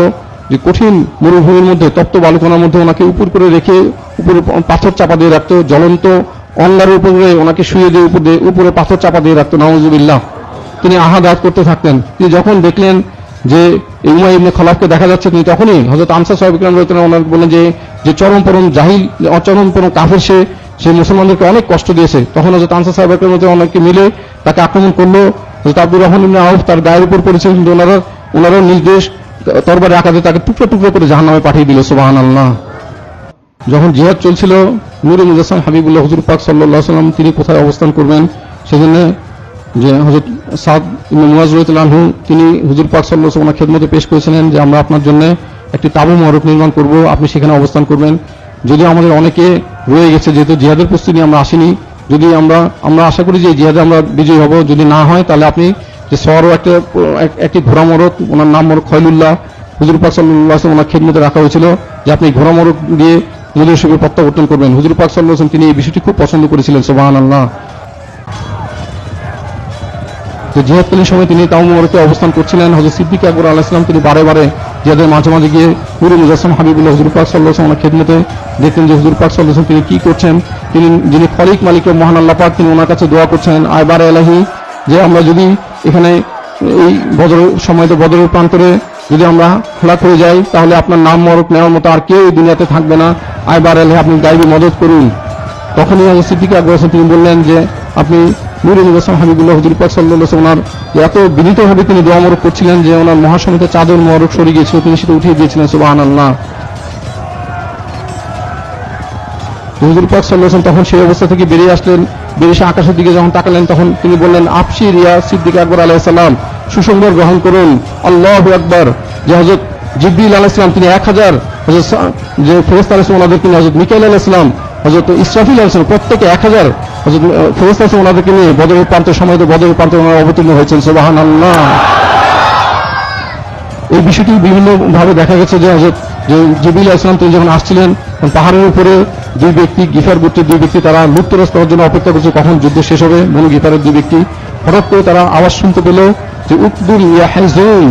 যে কঠিন মরুভূমির মধ্যে তপ্ত বালুকণার মধ্যে ওনাকে উপর করে রেখে উপরে পাথর চাপা দিয়ে রাখতো, জ্বলন্ত অঙ্গারের উপরে ওনাকে শুয়ে দিয়ে উপরে পাথর চাপা দিয়ে রাখতো, নাউজুবিল্লাহ। তিনি আহাদ করতে থাকতেন। তিনি যখন দেখলেন যে উমাইয়া ইবনে খলাফকে দেখা যাচ্ছে, তিনি তখনই হযরত আনসার সাহাবা কিরাম রাদিয়াল্লাহু আনহু বললেন যে চরমপরম জাহিল, চরমপরম কাফের, সে মুসলমানদেরকে অনেক কষ্ট দিয়েছে। তখন হযরত আনসার সাহাবা কিরাম রাদিয়াল্লাহু আনহু অনেকে মিলে তাকে আক্রমণ করলো। হযরত আব্দুর রহমান ইবনে আউফ তার গায়ের উপর পড়েছিল, কিন্তু ওনারা নির্দেশ তরবারি আঘাতে তাকে টুকরো টুকরো করে জাহান্নামে পাঠিয়ে দিল। সুবহানাল্লাহ। যখন জিহাদ চলছিল, নূরে মুজাসসাম হাবিবুল্লাহ হুজুর পাক সাল্লাল্লাহু আলাইহি ওয়াসাল্লাম তিনি কোথায় অবস্থান করবেন সেজন্য যে হযরত সাদ ইবনে মুয়াজ রাদিয়াল্লাহু আনহু তিনি হুজুর পাক সাল্লাল্লাহু আলাইহি ওয়াসাল্লামের খেদমতে পেশ করেছিলেন যে আমরা আপনার জন্য একটি তাবু মুবারক নির্মাণ করব, আপনি সেখানে অবস্থান করবেন। যদিও আমাদের অনেকে রয়ে গেছে, যেহেতু জিহাদের প্রস্তুতি আমরা আসিনি, যদি আমরা আশা করি যে জিহাদে আমরা বিজয়ী হব, যদি না হয় তাহলে আপনি যে সরও একটি ঘোড়া মরক, ওনার নাম মরক খয়লুল্লাহ, হুজুর পাক সাল্লাল্লাহু আলাইহি ওয়াসাল্লাম ওনার খেদমতে রাখা হয়েছিল যে আপনি ঘোড়া মরক দিয়ে মদিনা শরীফে প্রত্যাবর্তন করবেন। হুজুর পাক সাল্লাল্লাহু আলাইহি ওয়াসাল্লাম তিনি এই বিষয়টি খুব পছন্দ করেছিলেন। সুবহানাল্লাহ। তো জিহাদকালীন সময় তিনি তাবু মুবারকে অবস্থান করছিলেন। হযরত সিদ্দিক আকবর আলাইহিস সালাম তিনি বারে বারে জিহাদের মাঝে মাঝে গিয়ে নূরে মুজাসসাম হাবিবুল্লাহ হুজুর পাক সাল্লাল্লাহু আলাইহি ওয়াসাল্লামের খেদমতে দেখতেন যে হুজুর পাক সাল্লাল্লাহু আলাইহি ওয়াসাল্লাম তিনি কি করছেন। যিনি খলিক মালিক মহান আল্লাহ পাক, তিনি ওনার কাছে দোয়া করছেন, আয় বারে এলাহি, যে আমরা যদি এখানে এই বদরের প্রান্তরে যদি আমরা হলাক হয়ে যাই তাহলে আপনার নাম মরক নেওয়ার মতো আর কেউ এই দুনিয়াতে থাকবে না, আয় বারে এলাহি আপনি গায়বী মদত করুন। তখনই হযরত সিদ্দিক আকবর তিনি বললেন যে আপনি নূরে মুজাসসাম হাবিবুল্লাহ হুজুর পাক সাল্লাল্লাহু আলাইহি ওয়াসাল্লাম এত বিনীতভাবে তিনি দোয়া মরক করছিলেন যে ওনার মহাসমিত চাদর মরক সরে গিয়েছিল, তিনি সেটা উঠিয়ে দিয়েছিলেন। সুবহানাল্লাহ। হুজুর পাক সাল্লাল্লাহু আলাইহি ওয়াসাল্লাম তখন সেই অবস্থা থেকে বেরিয়ে আসলেন, বেরিয়ে এসে আকাশের দিকে যখন তাকালেন তখন তিনি বললেন, আবশির ইয়া সিদ্দিক আকবর আলাইহিস সালাম, সুসংবাদ গ্রহণ করুন, আল্লাহু আকবার। যে হযরত জিবরিল আলাইহিস সালাম তিনি 1000 যে ফেরেশতা আলাইহিস সালাম ওনাদের তিনি হযরত মিকাইল আলাইহিস সালাম, হযরত ইসরাফিল আলাইহিস সালাম প্রত্যেকে 1000 হযরত ফেরেশতা আলাইহিস ওনাদেরকে নিয়ে বদরের প্রান্তের সময় বদরের প্রান্তে ওনারা অবতীর্ণ হয়েছেন। সুবহানাল্লাহ। এই বিষয়টি বিভিন্ন ভাবে দেখা গেছে যে হযরত জিবরিল আলাইহিস সালাম তিনি যখন আসছিলেন পাহাড়ের উপরে দুই ব্যক্তি, গিফার গোত্রের দুই ব্যক্তি, তারা লুপ্তরাজ করার জন্য অপেক্ষা করছে কখন যুদ্ধ শেষ হবে। বনু গিফারের দুই ব্যক্তি হঠাৎ করে তারা আওয়াজ শুনতে পেল যে উকদুল ইয়া হাইজুন,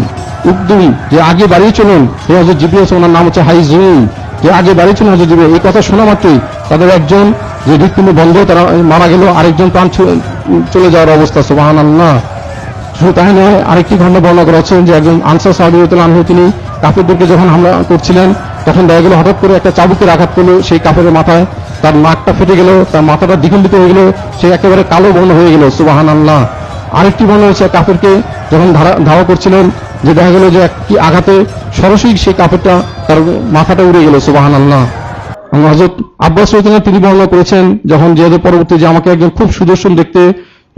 উদ্যম, যে আগে বাড়িয়ে চলুন, হে হযরত জিবরিল ওনার নাম হচ্ছে হাইজুন, যে আগে বাড়িয়ে চলুন হযরত জিবরিল। এই কথা শোনা মাত্রই তাদের একজন যে হৃৎপিণ্ড বন্ধ, তারা মারা গেল, আরেকজন প্রাণ চলে যাওয়ার অবস্থা। সুবহানাল্লাহ। শুধু তাই নয়, আরেকটি ঘটনা বর্ণনা করা হচ্ছে যে একজন আনসার সাহাবী রাদিয়াল্লাহু আনহু, তিনি কাফেরদেরকে যখন হামলা করছিলেন তখন দেখা গেল হঠাৎ করে একটা চাবুকের আঘাত করলো সেই কাফেরের মাথায়, তার নাকটা ফেটে গেল, তার মাথাটা দ্বিখণ্ডিত হয়ে গেল, সে একেবারে কালো বর্ণ হয়ে গেল। সুবহানাল্লাহ। আরেকটি বর্ণনা হচ্ছে কাফেরকে যখন ধাওয়া করছিলেন, যে দেখা গেল যে একটি আঘাতে সরাসরি সেই কাফেরটা তার মাথাটা উড়ে গেল। সুবহানাল্লাহ। হযরত আব্বাস রাদিয়াল্লাহু আনহু তিনি বর্ণনা করেছেন, যখন জিহাদের পরবর্তী যে আমাকে একজন খুব সুদর্শন দেখতে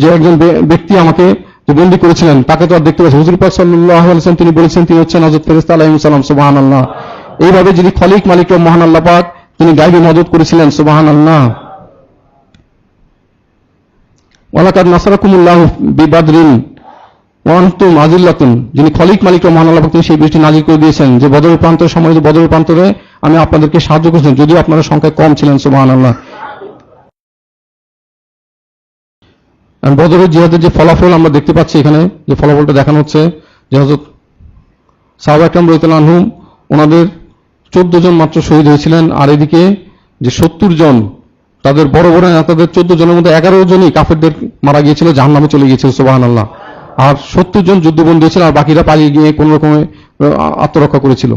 যে একজন ব্যক্তি আমাকে যে বন্দী করেছিলেন, তাকে তো আর দেখতে পাচ্ছি, হুজুর পাক সাল্লাল্লাহু আলাইহি ওয়াসাল্লাম তিনি বলেছেন তিনি হচ্ছেন হযরত ফেরেশতা আলাইহিস সালাম। সুবহানাল্লাহ। এইভাবে যিনি খলিক মালিক ও মহান আল্লাহ পাক, তিনি গায়বী মদদ করেছিলেন। সুবহানাল্লাহ। ওয়ালাকাদ নাসারাকুমুল্লাহু বিবাদরিন ওয়া আনতুম আযিল্লাতুন, যিনি খলিক মালিক ও মহান আল্লাহ পাক, তিনি সেই বৃষ্টি নাযিল করে দিয়েছেন যে বদরের প্রান্তরে, সম্মানিত বদরের প্রান্তরে আমি আপনাদেরকে সাহায্য করেছিলাম, যদিও আপনারা সংখ্যায় কম ছিলেন। সুবহানাল্লাহ। বদরের জিহাদের যে ফলাফল আমরা দেখতে পাচ্ছি, এখানে যে ফলাফলটা দেখানো হচ্ছে যে হযরত সাহাবা একরাম রাদিয়াল্লাহু আনহুম ওনাদের 14 জন মাত্র শহীদ হয়েছিলেন, আর এদিকে যে 70 জন তাদের বড় বড় নেতাদের 14 জনের মধ্যে 11 জনই কাফেরদের মারা গিয়েছিল, জাহান্নামে চলে গিয়েছিল। সুবহানাল্লাহ। আর 70 জন যুদ্ধবন্দী হয়েছিল, আর বাকিরা পালিয়ে গিয়ে কোন রকমে আত্মরক্ষা করেছিল।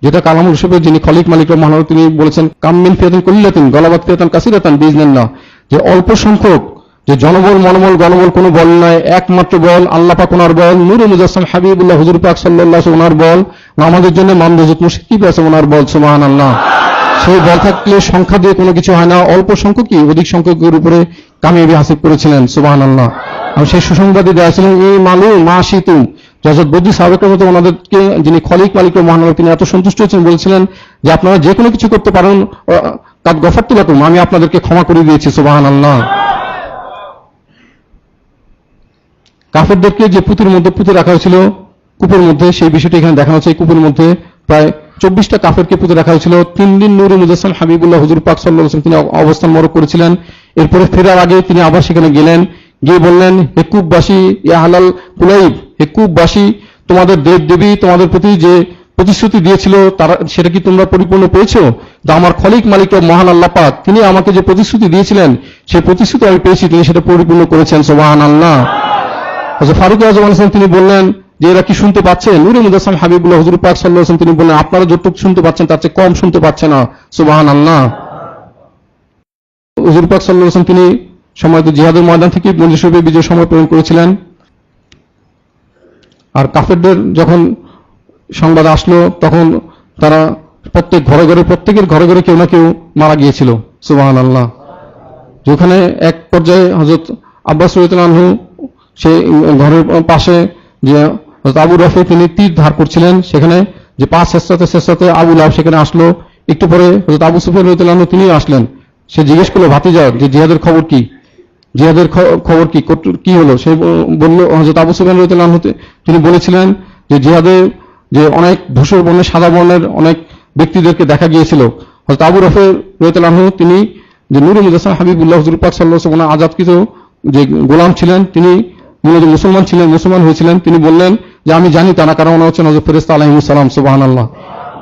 যেটা কালামুল হিসেবে যিনি খলিক মালিক মহান, তিনি বলেছেন কামিন ফিয়াতিন কুল্লাতিন গলাবাত ফিয়াতান কাসিরাতান বিইজনিল্লাহ, যে অল্প সংখ্যক যে জনবল মনোবল গণবল কোনো বল নয়, একমাত্র বল আল্লাহ পাক ওনার বল, নূরে মুজাসসাম হাবিবুল্লাহ হুজুর পাক সাল্লাল্লাহু আলাইহি ওনার বল, আমাদের জন্য মামদুজুত মুশকিব আছে ওনার বল। সুবহানাল্লাহ। সেই বল থাকলে সংখ্যা দিয়ে কোনো কিছু হয় না, অল্প সংখ্যকই অধিক সংখ্যকের উপরে কামিয়াবি হাসিল করেছিলেন। সুবহানাল্লাহ। আর সেই সুসংবাদই দেওয়া ছিলেন এই মালু মাশিতু, হযরত বদরী সাহাবাদের মতো ওনাদেরকে যিনি খলিক মালিক ও মহান, তিনি এত সন্তুষ্ট হয়েছেন, বলেছিলেন যে আপনারা যে কোনো কিছু করতে পারেন, কাদ গফারতু লাকুম, আমি আপনাদেরকে ক্ষমা করে দিয়েছি। সুবহানাল্লাহ। কাফেরদেরকে যে পুঁতির মধ্যে পুঁতে রাখা হয়েছিল কূপের মধ্যে, সেই বিষয়টি এখানে দেখানো হচ্ছে। এই কূপের মধ্যে প্রায় 24টা কাফেরকে পুঁতে রাখা হয়েছিল। 3 দিন নূরে মুজাসসাম হাবিবুল্লাহ হুজুর পাক সাল্লাল্লাহু আলাইহি ওয়াসাল্লাম তিনি অবস্থান মরক করেছিলেন। এরপরে ফেরার আগে তিনি আবার সেখানে গেলেন, গিয়ে বললেন হে কূপবাসী, ইয়া আহলাল কুলাইব, হে কূপবাসী, তোমাদের দেব দেবী তোমাদের প্রতি যে প্রতিশ্রুতি দিয়েছিল তারা সেটা কি তোমরা পরিপূর্ণ পেয়েছো? তো আমার খলিক মালিক ও মহান আল্লাহ পাক তিনি আমাকে যে প্রতিশ্রুতি দিয়েছিলেন সেই প্রতিশ্রুতি আমি পেয়েছি, তিনি সেটা পরিপূর্ণ করেছেন। সুবহানাল্লাহ। হযরত ফারুক আযম আলাইহিস তিনি বললেন যে এরা কি শুনতে পাচ্ছে? নূরে মুজাসসাম হাবিবুল্লাহ হুজুর পাক সাল্লাল্লাহু আলাইহি ওয়াসাল্লাম তিনি বললেন আপনারা যতটুকু শুনতে পাচ্ছেন তার চেয়ে কম শুনতে পাচ্ছে না। সুবহানাল্লাহ। হুজুর পাক সাল্লাল্লাহু আলাইহি ওয়াসাল্লাম তিনি সম্মানিত জিহাদের ময়দান থেকে মদিনা শরীফে বিজয় সময় প্রেরণ করেছিলেন। আর কাফেরদের যখন সংবাদ আসলো তখন তারা প্রত্যেকের ঘরে ঘরে কেউ না কেউ মারা গিয়েছিল। সুবহানাল্লাহ। যেখানে এক পর্যায়ে হযরত আব্বাস রাদিয়াল্লাহু আনহু সেই ঘরের পাশে যে হযরত আবু রাফি তিনি তীর ধার করছিলেন, সেখানে যে 5 চেষ্টাতে আবু লাহাব সেখানে আসলো। একটু পরে হযরত আবু সুফিয়ান রাদিয়াল্লাহু আনহু তিনি আসলেন। সে জিজ্ঞেস করলো ভাতিজা যে জিহাদের খবর কি, জিহাদের খবর কি হলো? সে বলল, হযরত আবু সুফিয়ান রাদিয়াল্লাহু আনহু তিনি বলেছিলেন যে জিহাদে যে অনেক ধূসর বর্ণের সাদা বর্ণের অনেক ব্যক্তিদেরকে দেখা গিয়েছিল। হযরত আবু রাফি রাদিয়াল্লাহু আনহু তিনি যে নূরে মুজাসসাম হাবিবুল্লাহ হুজুর পাক সাল্লাল্লাহু আলাইহি ওয়াসাল্লাম আজাদকৃত যে গোলাম ছিলেন, তিনি মূলত মুসলমান হয়েছিলেন। তিনি বললেন যে আমি জানি তারা কারণ ওনা হচ্ছেন হযরত ফেরেশতা আলাইহিস সালাম। সুবহানাল্লাহ।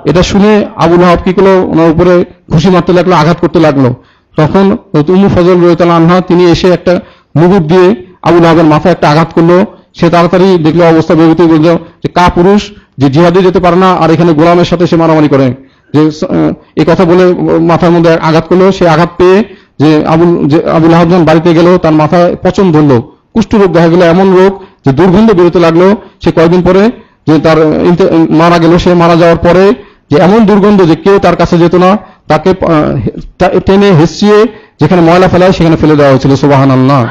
এটা শুনে আবু লাহাব কি করলো, ওনার উপরে ঘুষি মারতে লাগলো, আঘাত করতে লাগলো। তখন উম্মু ফজল রাদিয়াল্লাহু আনহা তিনি এসে একটা মুগুর দিয়ে আবু লাহাবের মাথায় একটা আঘাত করলো। সে তাড়াতাড়ি দেখলো অবস্থা বেগতিক, বলল যে কা পুরুষ যে জিহাদে যেতে পারে না আর এখানে গোলামের সাথে সে মারামারি করে, যে এই কথা বলে মাথার মধ্যে আঘাত করলো। সে আঘাত পেয়ে যে আবু লাহাব যখন বাড়িতে গেল তার মাথায় পচন ধরলো, কুষ্ঠরোগ দেখা গেল, এমন রোগ যে দুর্গন্ধ বেরোতে লাগলো। সে কয়েকদিন পরে যে তার মারা গেল। সে মারা যাওয়ার পরে যে এমন দুর্গন্ধ যে কেউ তার কাছে যেত না, তাকে টেনে হেসিয়ে যেখানে ময়লা ফেলায় সেখানে ফেলে দেওয়া হয়েছিল। সুবহানাল্লাহ।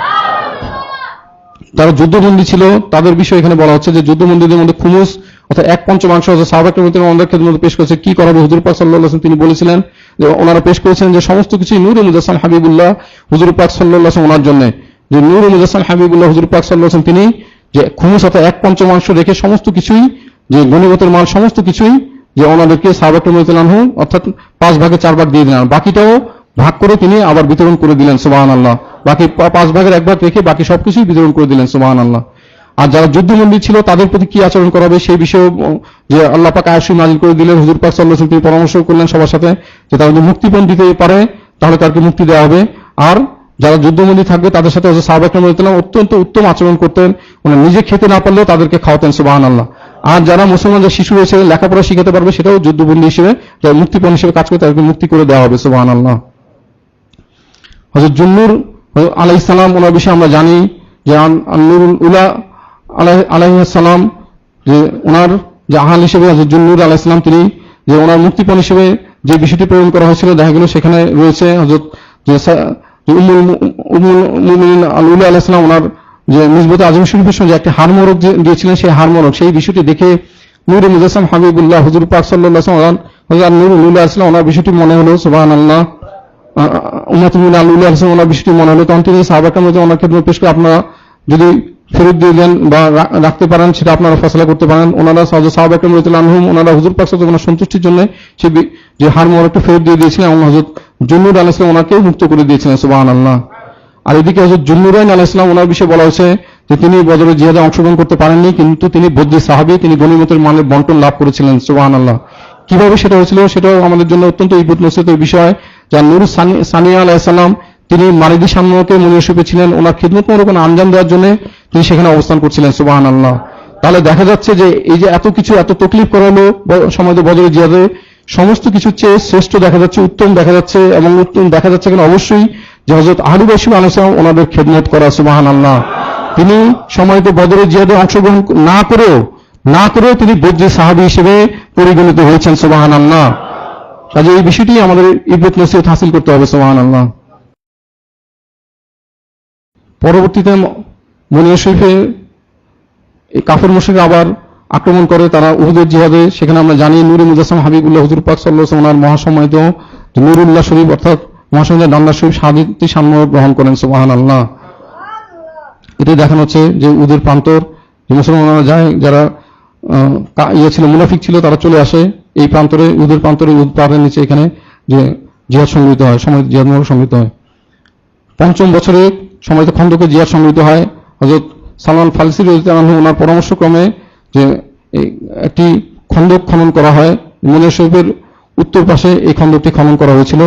তারা যুদ্ধবন্দী ছিল, তাদের বিষয় এখানে বলা হচ্ছে যে যুদ্ধবন্দীদের মধ্যে খুমুস অর্থাৎ 1/5 হচ্ছে সাহাবায়ে কেরামের মধ্যে পেশ করেছে। কি করাবে হুজুর পাক সাল্লাল্লাহু আলাইহি ওয়াসাল্লাম তিনি বলেছিলেন যে ওনারা পেশ করেছেন যে সমস্ত কিছু নূরে মুজাসসাম হাবিবুল্লাহ হুজুর পাক সাল্লাল্লাহু আলাইহি ওয়াসাল্লাম ওনার জন্য, যে নূরে মুজাসসাম হাবিবুল্লাহ হুজুর পাক সাল্লাল্লাহু আলাইহি ওয়াসাল্লাম তিনি যে খুমুস অর্থাৎ 1/5 রেখে সমস্ত কিছুই যে গনিমতের মাল সমস্ত কিছুই যে ওনাদেরকে সাহাবায়ে কেরাম অর্থাৎ 5 ভাগে 4 ভাগ দিয়ে দিলেন, বাকিটাও ভাগ করে তিনি আবার বিতরণ করে দিলেন। সুবহানাল্লাহ। বাকি 5 ভাগের 1 ভাগ রেখে বাকি সবকিছুই বিতরণ করে দিলেন। সুবহানাল্লাহ। আর যারা যুদ্ধবন্দী ছিল তাদের প্রতি কি আচরণ করা হবে সেই বিষয়ে যে আল্লাহ পাক আয়াত নাযিল করে দিলেন, হুজুর পাক সাল্লাল্লাহু আলাইহি ওয়াসাল্লাম তিনি পরামর্শ করলেন সবার সাথে যে তারা যদি মুক্তিপণ দিতে পারে তাহলে তাদেরকে মুক্তি দেওয়া হবে। আর যারা যুদ্ধবন্দী থাকবে তাদের সাথে সাহাবায়ে কেরাম রাদিয়াল্লাহু আনহুম অত্যন্ত উত্তম আচরণ করতেন, ওনারা নিজে খেতে না পারলেও তাদেরকে খাওয়াতেন, সুবহানাল্লাহ। আর যারা মুসলমান যে শিশু রয়েছে লেখাপড়া শিখাতে পারবে সেটাও যুদ্ধবন্দী হিসেবে মুক্তিপণ হিসেবে কাজ করে তাদেরকে মুক্তি করে দেওয়া হবে, সুবহানাল্লাহ। হযরত জুন্নুর আলাইহিস সালাম ওনার বিষয়ে আমরা জানি যে নুরুল উলা আলাইহিস সালাম যে ওনার যে আহাল হিসেবে হযরত জুন্নুর আলাইহিস সালাম তিনি যে ওনার মুক্তিপণ হিসেবে যে বিষয়টি প্রেরণ করা হয়েছিল দেখা গেল সেখানে রয়েছে হযরত উম্মুল মুমিনিন আল-উলা আলাইহিস সালাম ওনার যে মিসবাতে আজম শরীফের সঙ্গে একটা হাড়মোড়ক দিয়েছিলেন, সেই হাড়মোড়ক সেই বিষয়টি দেখে নূরে মুজাসসাম হাবিবুল্লাহ হুজুর পাক সাল্লাল্লাহু আলাইহি ওয়াসাল্লাম হযরত নুরুল উলা আলাইহিস সালাম ওনার বিষয়টি মনে হলো, সুবহানাল্লাহ, উম্মাতুল আল-উলা আলাইহিস সালাম ওনার বিষয়টি মনে হলো। তখন তিনি সাহাবায়ে কেরাম ওনার খেদমত পেশ করে আপনারা যদি ফেরত দিয়ে দেন বা রাখতে পারেন সেটা আপনারা ফয়সালা করতে পারেন। ওনারা সাহাবায়ে কেরাম রাদিয়াল্লাহু আনহুম ওনারা হুজুর পাক সাল্লাল্লাহু আলাইহি ওয়াসাল্লাম সন্তুষ্টির জন্য সেই যে হাড়মোড়কটা ফেরত দিয়ে দিয়েছিলেন এবং হযরত জুন্নুর আলাইহিস সালাম ওনাকে মুক্ত করে দিয়েছিলেন, সুবহানাল্লাহ। আর এদিকে হযরত জুন্নুরাইন আলাইহিস সালাম ওনার বিষয়ে বলা হয়েছে যে তিনি বদরের জিহাদে অংশগ্রহণ করতে পারেননি, কিন্তু তিনি বদরী সাহাবী, তিনি গনিমতের মালের বন্টন লাভ করেছিলেন, সুবহানাল্লাহ। কিভাবে সেটা হয়েছিল সেটাও আমাদের জন্য অত্যন্ত ইবরত নসিহতের বিষয়। যা নূর সানিয়া আলাইহিস সালাম তিনি মালিদি সামনেকে মুনিশিপে ছিলেন, ওনার খিদমতমূলক কোনো আঞ্জাম দেওয়ার জন্য তিনি সেখানে অবস্থান করছিলেন, সুবহানাল্লাহ। তাহলে দেখা যাচ্ছে যে এই যে এত কিছু এত তাকলিফ করা হলো সময় বদরের জিহাদে, সমস্ত কিছুর চেয়ে শ্রেষ্ঠ দেখা যাচ্ছে, উত্তম দেখা যাচ্ছে এবং উত্তম দেখা যাচ্ছে এখানে অবশ্যই যে হযরত আলী বাইশি আলাইহিস সালাম ওনাদের খেদমত করা, সুবহানাল্লাহ। তিনি সময়ত বদরের জিহাদে অংশগ্রহণ না করেও তিনি বদরী সাহাবী হিসেবে পরিগণিত হয়েছেন, সুবহানাল্লাহ। কাজে এই বিষয়টি আমাদের ইবরত নসিহত হাসিল করতে হবে, সুবহানাল্লাহ। পরবর্তীতে মদিনা শরীফে এই কাফের মুশরিকরা আবার আক্রমণ করে, তারা উহুদের জিহাদে, সেখানে আমরা জানি নূরে মুজাসসাম হাবিবুল্লাহ হুজুর পাক সাল্লাল্লাহু আলাইহি ওয়াসাল্লাম ওনার মহাসম্মানিত নূরুল্লাহ শরীফ অর্থাৎ মহাসম্মানিত ডান্ডা শরীফ শাহাদাতি সাম্য গ্রহণ করেন, সুবহানাল্লাহ। এটি দেখানো হচ্ছে যে উহুদের প্রান্তর যে মুসলমানরা যায়, যারা ছিল মুনাফিক ছিল তারা চলে আসে এই প্রান্তরে, উহুদের প্রান্তরে, উহুদ পাহাড়ের নিচে এখানে যে জিহাদ সংগঠিত হয়, সময় জিহাদ সংগঠিত হয়। পঞ্চম বছরে সময়ত খন্দকে জিহাদ সংগঠিত হয়। হযরত সালমান ফারসি রাদিয়াল্লাহু আনহু ওনার পরামর্শক্রমে যে একটি খন্দক খনন করা হয়, মদিনা শরীফের উত্তর পাশে এই খন্দকটি খনন করা হয়েছিল।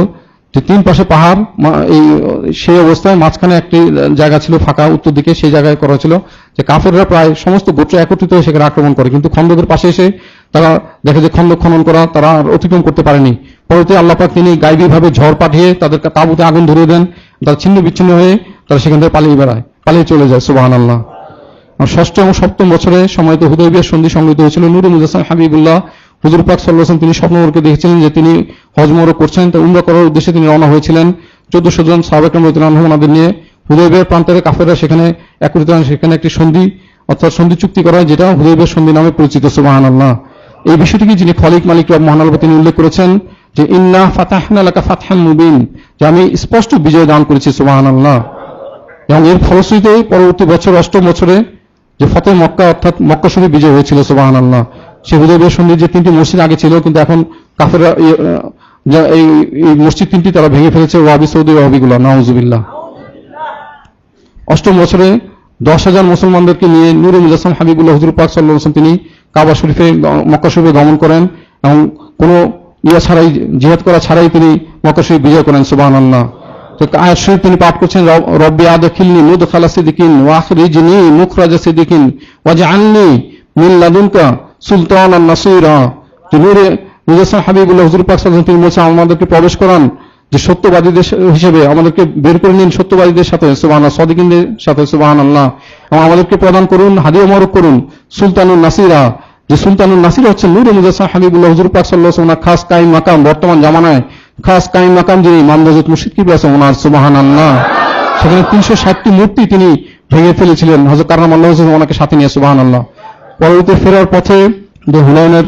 যে তিন পাশে পাহাড়, এই সেই অবস্থায় মাঝখানে একটি জায়গা ছিল ফাঁকা উত্তর দিকে, সেই জায়গায় করা ছিল যে কাফেররা প্রায় সমস্ত গোত্র একত্রিত হয়ে সেখানে আক্রমণ করে, কিন্তু খন্দকের পাশে এসে তারা দেখে যে খন্দক খনন করা তারা আর অতিক্রম করতে পারেনি। পরবর্তী আল্লাহ পাক তিনি গায়বীভাবে ঝড় পাঠিয়ে তাদের তাঁবুতে আগুন ধরিয়ে দেন, তারা ছিন্ন বিচ্ছিন্ন হয়ে তারা সেখান থেকে পালিয়ে চলে যায়, সুবহানাল্লাহ। আর ষষ্ঠ এবং সপ্তম বছরে সময়ত হুদায়বিয়ার সন্ধি সংগঠিত হয়েছিল। নূরে মুজাসসাম হাবিবুল্লাহ হুজুর পাক সাল্লাল্লাহু আলাইহি ওয়াসাল্লাম তিনি স্বপ্নমূলকে দেখেছিলেন যে তিনি হজ মরক করছেন, তাই উমরা করার উদ্দেশ্যে তিনি রওনা হয়েছিলেন। 1400 জন সাহাবায়ে কেরাম রাদিয়াল্লাহু আনহুম ওনাদের নিয়ে হুদায়বিয়ার প্রান্তরে কাফেররা সেখানে একত্রিত হন, সেখানে একটি সন্ধি অর্থাৎ সন্ধি চুক্তি করা হয় যেটা হুদায়বিয়ার সন্ধি নামে পরিচিত, সুবহানাল্লাহ। এই বিষয়টিকে যিনি খলিক মালিক রব মহান আল্লাহ তিনি উল্লেখ করেছেন যে ইন্না ফাতাহনা লাকা ফাতহাম মুবিন, যে আমি স্পষ্ট বিজয় দান করেছি, সুবহানাল্লাহ। এবং এর ফলশ্রুতিতে পরবর্তী বছর অষ্টম বছরে যে ফতেহ মক্কা অর্থাৎ মক্কা শরীফ বিজয় হয়েছিল, সুবহানাল্লাহ। সেই হুদায়বিয়ার সন্ধির যে তিনটি মসজিদ আগে ছিল, কিন্তু এখন কাফেররা এই মসজিদ তিনটি তারা ভেঙে ফেলেছে, ওয়াহাবি সৌদি ওয়াহাবিগুলো, নাউজুবিল্লাহ। অষ্টম বছরে 10,000 মুসলমানদেরকে নিয়ে নূরে মুজাসসাম হাবিবুল্লাহ হুজুর পাক সাল্লাল্লাহু আলাইহি ওয়াসাল্লাম তিনি কাবা শরীফে মক্কা শরীফে গমন করেন এবং কোনো ছাড়াই জিহাদ করা ছাড়াই তিনি মক্কা শরীফ বিজয় করেন, সুবহানাল্লাহ। তো আয়াত শরীফ তিনি পাঠ করছেন রব্বি আদখিলনি মুদখালা সিদ্দিকিন ওয়া আখরিজনি মুখরাজা সিদ্দিকিন ওয়াজআলনি মিন লাদুনকা সুলতানান নাসীরা। নূরে মুজাসসাম হাবিবুল্লাহ হুজুর পাক সাল্লাল্লাহু আলাইহি ওয়াসাল্লাম তিনি বলেছেন আমাদেরকে প্রবেশ করান যে সত্যবাদীদের হিসেবে, আমাদেরকে বের করে নিন সত্যবাদীদের সাথে, সুবহানাল্লাহ, সাদিকিনদের সাথে, সুবহানাল্লাহ। এবং আমাদেরকে প্রদান করুন, হাদিয়া মোবারক করুন সুলতানুন নাসীরা, যে সুলতানুন নাসীর হচ্ছে নূরে মুজাসসাম হাবিবুল্লাহ হুজুর পাক সাল্লাল্লাহু আলাইহি ওয়াসাল্লাম খাস কায়েম মাকাম, বর্তমান জামানায় খাস কায়েম মাকাম যিনি ইমাম হযরত মুর্শিদ কিবলা আছেন ওনার, সুবহানাল্লাহ। সেখানে 360টি মূর্তি তিনি ভেঙে ফেলেছিলেন হযরত কাররামাল্লাহু ওয়াজহাহু ওনাকে সাথে নিয়ে, সুবহানাল্লাহ। পরবর্তীতে ফেরার পথে যে হুনাইনের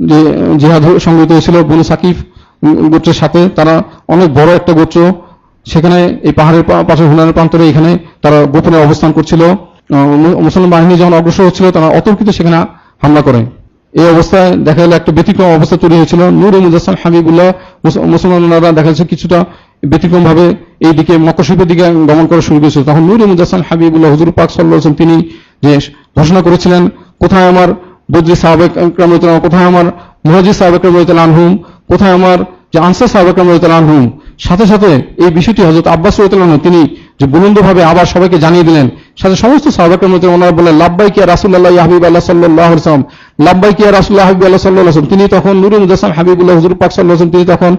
যে জিহাদ সংগঠিত হয়েছিল বনু সাকিফ গোত্রের সাথে, তারা অনেক বড় একটা গোত্র, সেখানে এই পাহাড়ের পাশে হুনাইনের প্রান্তরে এখানে তারা গোপনে অবস্থান করছিল। মুসলমান বাহিনী যখন অগ্রসর হচ্ছিল তারা অতর্কিত সেখানে হামলা করে। এই অবস্থায় দেখা গেল একটা ব্যতিক্রম অবস্থা তৈরি হয়েছিল। নূরে মুজাসসাম হাবিবুল্লাহ মুসলমানরা দেখা যাচ্ছে কিছুটা ব্যতিক্রম ভাবে এই দিকে মক্কা শরীফের দিকে গমন করা শুরু করেছিল। তখন নূরে মুজাসসাম হাবিবুল্লাহ হুজুর পাক সাল্লাল্লাহু আলাইহি ওয়াসাল্লাম তিনি যে ঘোষণা করেছিলেন, কোথায় আমার বদরি সাহাবা ইকরাম রাদিয়াল্লাহু আনহুম, কোথায় আমার মুহাজির সাহাবা ইকরাম রাদিয়াল্লাহু আনহুম, কোথায় আমার যে আনসার সাহাবা ইকরাম রাদিয়াল্লাহু আনহুম। সাথে সাথে এই বিষয়টি হযরত আব্বাস রাদিয়াল্লাহু আনহু তিনি যে বুলন্দভাবে আবার সবাইকে জানিয়ে দিলেন, সাথে সমস্ত সাহাবা ইকরাম রাদিয়াল্লাহু আনহুম ওনারা বললেন, লাব্বাইক ইয়া রাসূলুল্লাহ ইয়া হাবিবাল্লাহ সাল্লাল্লাহু আলাইহি ওয়াসাল্লাম, লাব্বাইক ইয়া রাসূলুল্লাহ হাবিবাল্লাহ সাল্লাল্লাহু আলাইহি ওয়াসাল্লাম। তিনি তখন নূরে মুজাসসাম হাবিবুল্লাহ হুজুর পাক সাল্লাল্লাহু আলাইহি ওয়াসাল্লাম তিনি তখন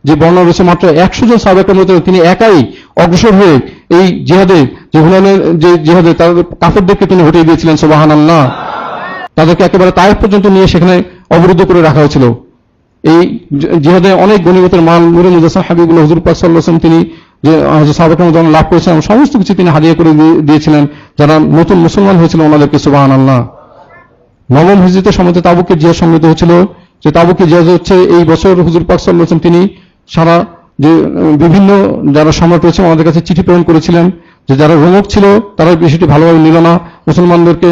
যে বর্ণনা রয়েছে মাত্র 100 জন সাহাবা ইকরাম রাদিয়াল্লাহু আনহু তিনি একাই অগ্রসর হয়ে এই জিহাদে যে হুনাইনের যে জিহাদে তার কাফেরদেরকে তিনি হটিয়ে দিয়েছিলেন। সুবহানাল্লাহ। তাদেরকে একেবারে তায়েফ পর্যন্ত নিয়ে সেখানে অবরুদ্ধ করে রাখা হয়েছিল। এই জিহাদে অনেক গনিমতের মাল নূরে মুজাসসাম হাবিবুল্লাহ হুজুর পাক সাল্লাল্লাহু আলাইহি ওয়াসাল্লাম তিনি যে সাহাবা ইকরাম যখন লাভ করেছেন সমস্ত কিছু তিনি হাদিয়া করে দিয়েছিলেন যারা নতুন মুসলমান হয়েছিল ওনাদেরকে। সুবহানাল্লাহ। নবম হিজরিতে সময় তাবুকের জিহাদ সম্মিলিত হয়েছিল। যে তাবুকের জিহাদ হচ্ছে এই বছর হুজুর পাক সাল্লাল্লাহু আলাইহি ওয়াসাল্লাম তিনি সারা যে বিভিন্ন যারা সম্রাট রয়েছে ওনাদের কাছে চিঠি প্রেরণ করেছিলেন যে যারা রোমক ছিল তারা বিষয়টি ভালোভাবে নিল না, মুসলমানদেরকে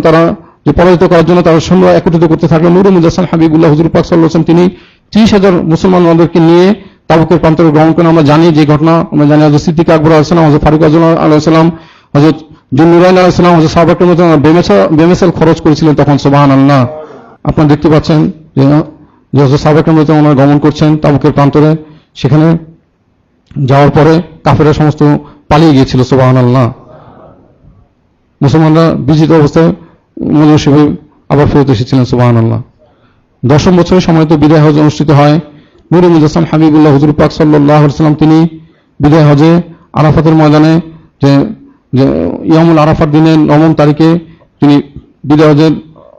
তারা যে পরাজিত করার জন্য তারা সৈন্য একত্রিত করতে থাকলো। নূরে মুজাসসাম হাবিবুল্লাহ হুজুর পাক সাল্লাল্লাহু আলাইহি ওয়াসাল্লাম তিনি 30,000 মুসলমানদেরকে নিয়ে তাবুকের প্রান্তরে গ্রহণ করেন। আমরা জানি যে ঘটনা, আমরা জানি হযরত সিদ্দিক আকবর আলাইহিস সালাম, হযরত ফারুক আলাইহিস সালাম, হযরত জুন্নুরাইন আলাইহিস সালাম, হযরত সাহাবা কিরাম বেমেসাল খরচ করেছিলেন তখন। সুবহানাল্লাহ। আপনারা দেখতে পাচ্ছেন যে হযরত সাহাবা কিরাম ওনারা গমন করছেন তাবুকের প্রান্তরে, সেখানে যাওয়ার পরে কাফেররা সমস্ত পালিয়ে গিয়েছিল। সুবহানাল্লাহ। মুসলমানরা বিজিত অবস্থায় মজলিসে আবার ফেরত এসেছিলেন। সুবহানাল্লাহ। 10ম বছরে সম্মানিত বিদায় হজ অনুষ্ঠিত হয়। নূরে মুজাসসাম হাবিবুল্লাহ হুজুর পাক সাল্লাল্লাহু আলাইহি ওয়াসাল্লাম তিনি বিদায় হজে আরাফাতের ময়দানে যে ইয়ামুল আরাফার দিনে 9ম তারিখে তিনি বিদায় হজের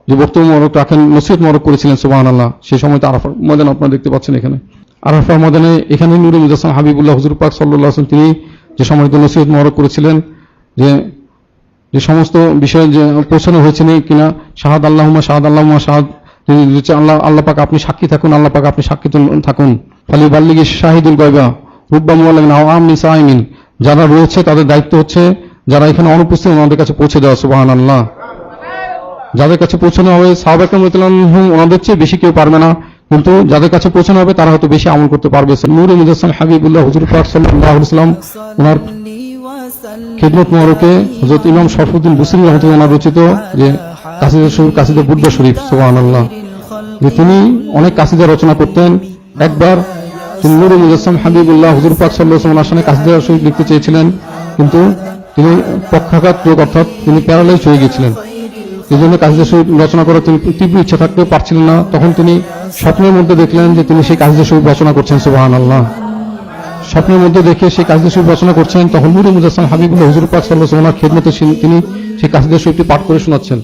যে বক্তব্য মোবারক রাখেন, নসিহত মোবারক করেছিলেন। সুবহানাল্লাহ। সেই সময় তো আরাফার ময়দান আপনারা দেখতে পাচ্ছেন এখানে। আরাফার ময়দানে এখানে নূরে মুজাসসাম হাবিবুল্লাহ হুজুর পাক সাল্লাল্লাহু আলাইহি ওয়াসাল্লাম তিনি যে সম্মানিত নসিহত মোবারক করেছিলেন যে সমস্ত বিষয়ে যে পৌঁছানো হয়েছে কিনা, শাহাদ আল্লাহুম্মা শাহাদ আল্লাহুম্মা শাহাদ, আল্লাহ পাক আপনি সাক্ষী থাকুন, আল্লাহ পাক আপনি সাক্ষী থাকুন। ফালি বাল্লিগি শাহিদুল গায়বা রুব্বা মুআল্লিমিন আও আমনি সাইমিন, যারা রয়েছে তাদের দায়িত্ব হচ্ছে যারা এখানে অনুপস্থিত ওনাদের কাছে পৌঁছে দেওয়া। সুবহানাল্লাহ। যাদের কাছে পৌঁছানো হবে সাহাবা কিরাম রাদিয়াল্লাহু আনহুম ওনাদের চেয়ে বেশি কেউ পারবে না, কিন্তু যাদের কাছে পৌঁছানো হবে তারা হয়তো বেশি আমল করতে পারবে। নূরে মুজাসসাম হাবিবুল্লাহ হুজুর পাক সাল্লাল্লাহু আলাইহি ওয়াসাল্লাম ওনার খিদমত মোবারকে হযরত ইমাম শরফুদ্দীন বুসরি রাহমাতুল্লাহ ওনার রচিত যে কাসিদা শরীফ, কাসিদা বুরদা শরীফ। সুবহানাল্লাহ। যে তিনি অনেক কাসিদা রচনা করতেন। একবার তিনি নূরে মুজাসসাম হাবিবুল্লাহ হুজুর পাক সাল্লাল্লাহু আলাইহি ওয়াসাল্লাম সামনে কাসিদা শরীফ লিখতে চেয়েছিলেন, কিন্তু তিনি পক্ষাঘাত রোগ অর্থাৎ তিনি প্যারালাইজ হয়ে গিয়েছিলেন। এই জন্য কাসিদা শরীফ রচনা করার তিনি তীব্র ইচ্ছা থাকতেও পারছিলেন না। তখন তিনি স্বপ্নের মধ্যে দেখলেন যে তিনি সেই কাসিদা শরীফ রচনা করছেন। সুবহানাল্লাহ। স্বপ্নের মধ্যে দেখে সেই কাসিদা শরীফ রচনা করছেন। তখন নূরে মুজাসসাম হাবিবুল্লাহ হুজুর পাক সাল্লাল্লাহু আলাইহি ওয়াসাল্লাম খেদমতে তিনি সেই কাসিদা শরীফটি পাঠ করে শোনাচ্ছেন।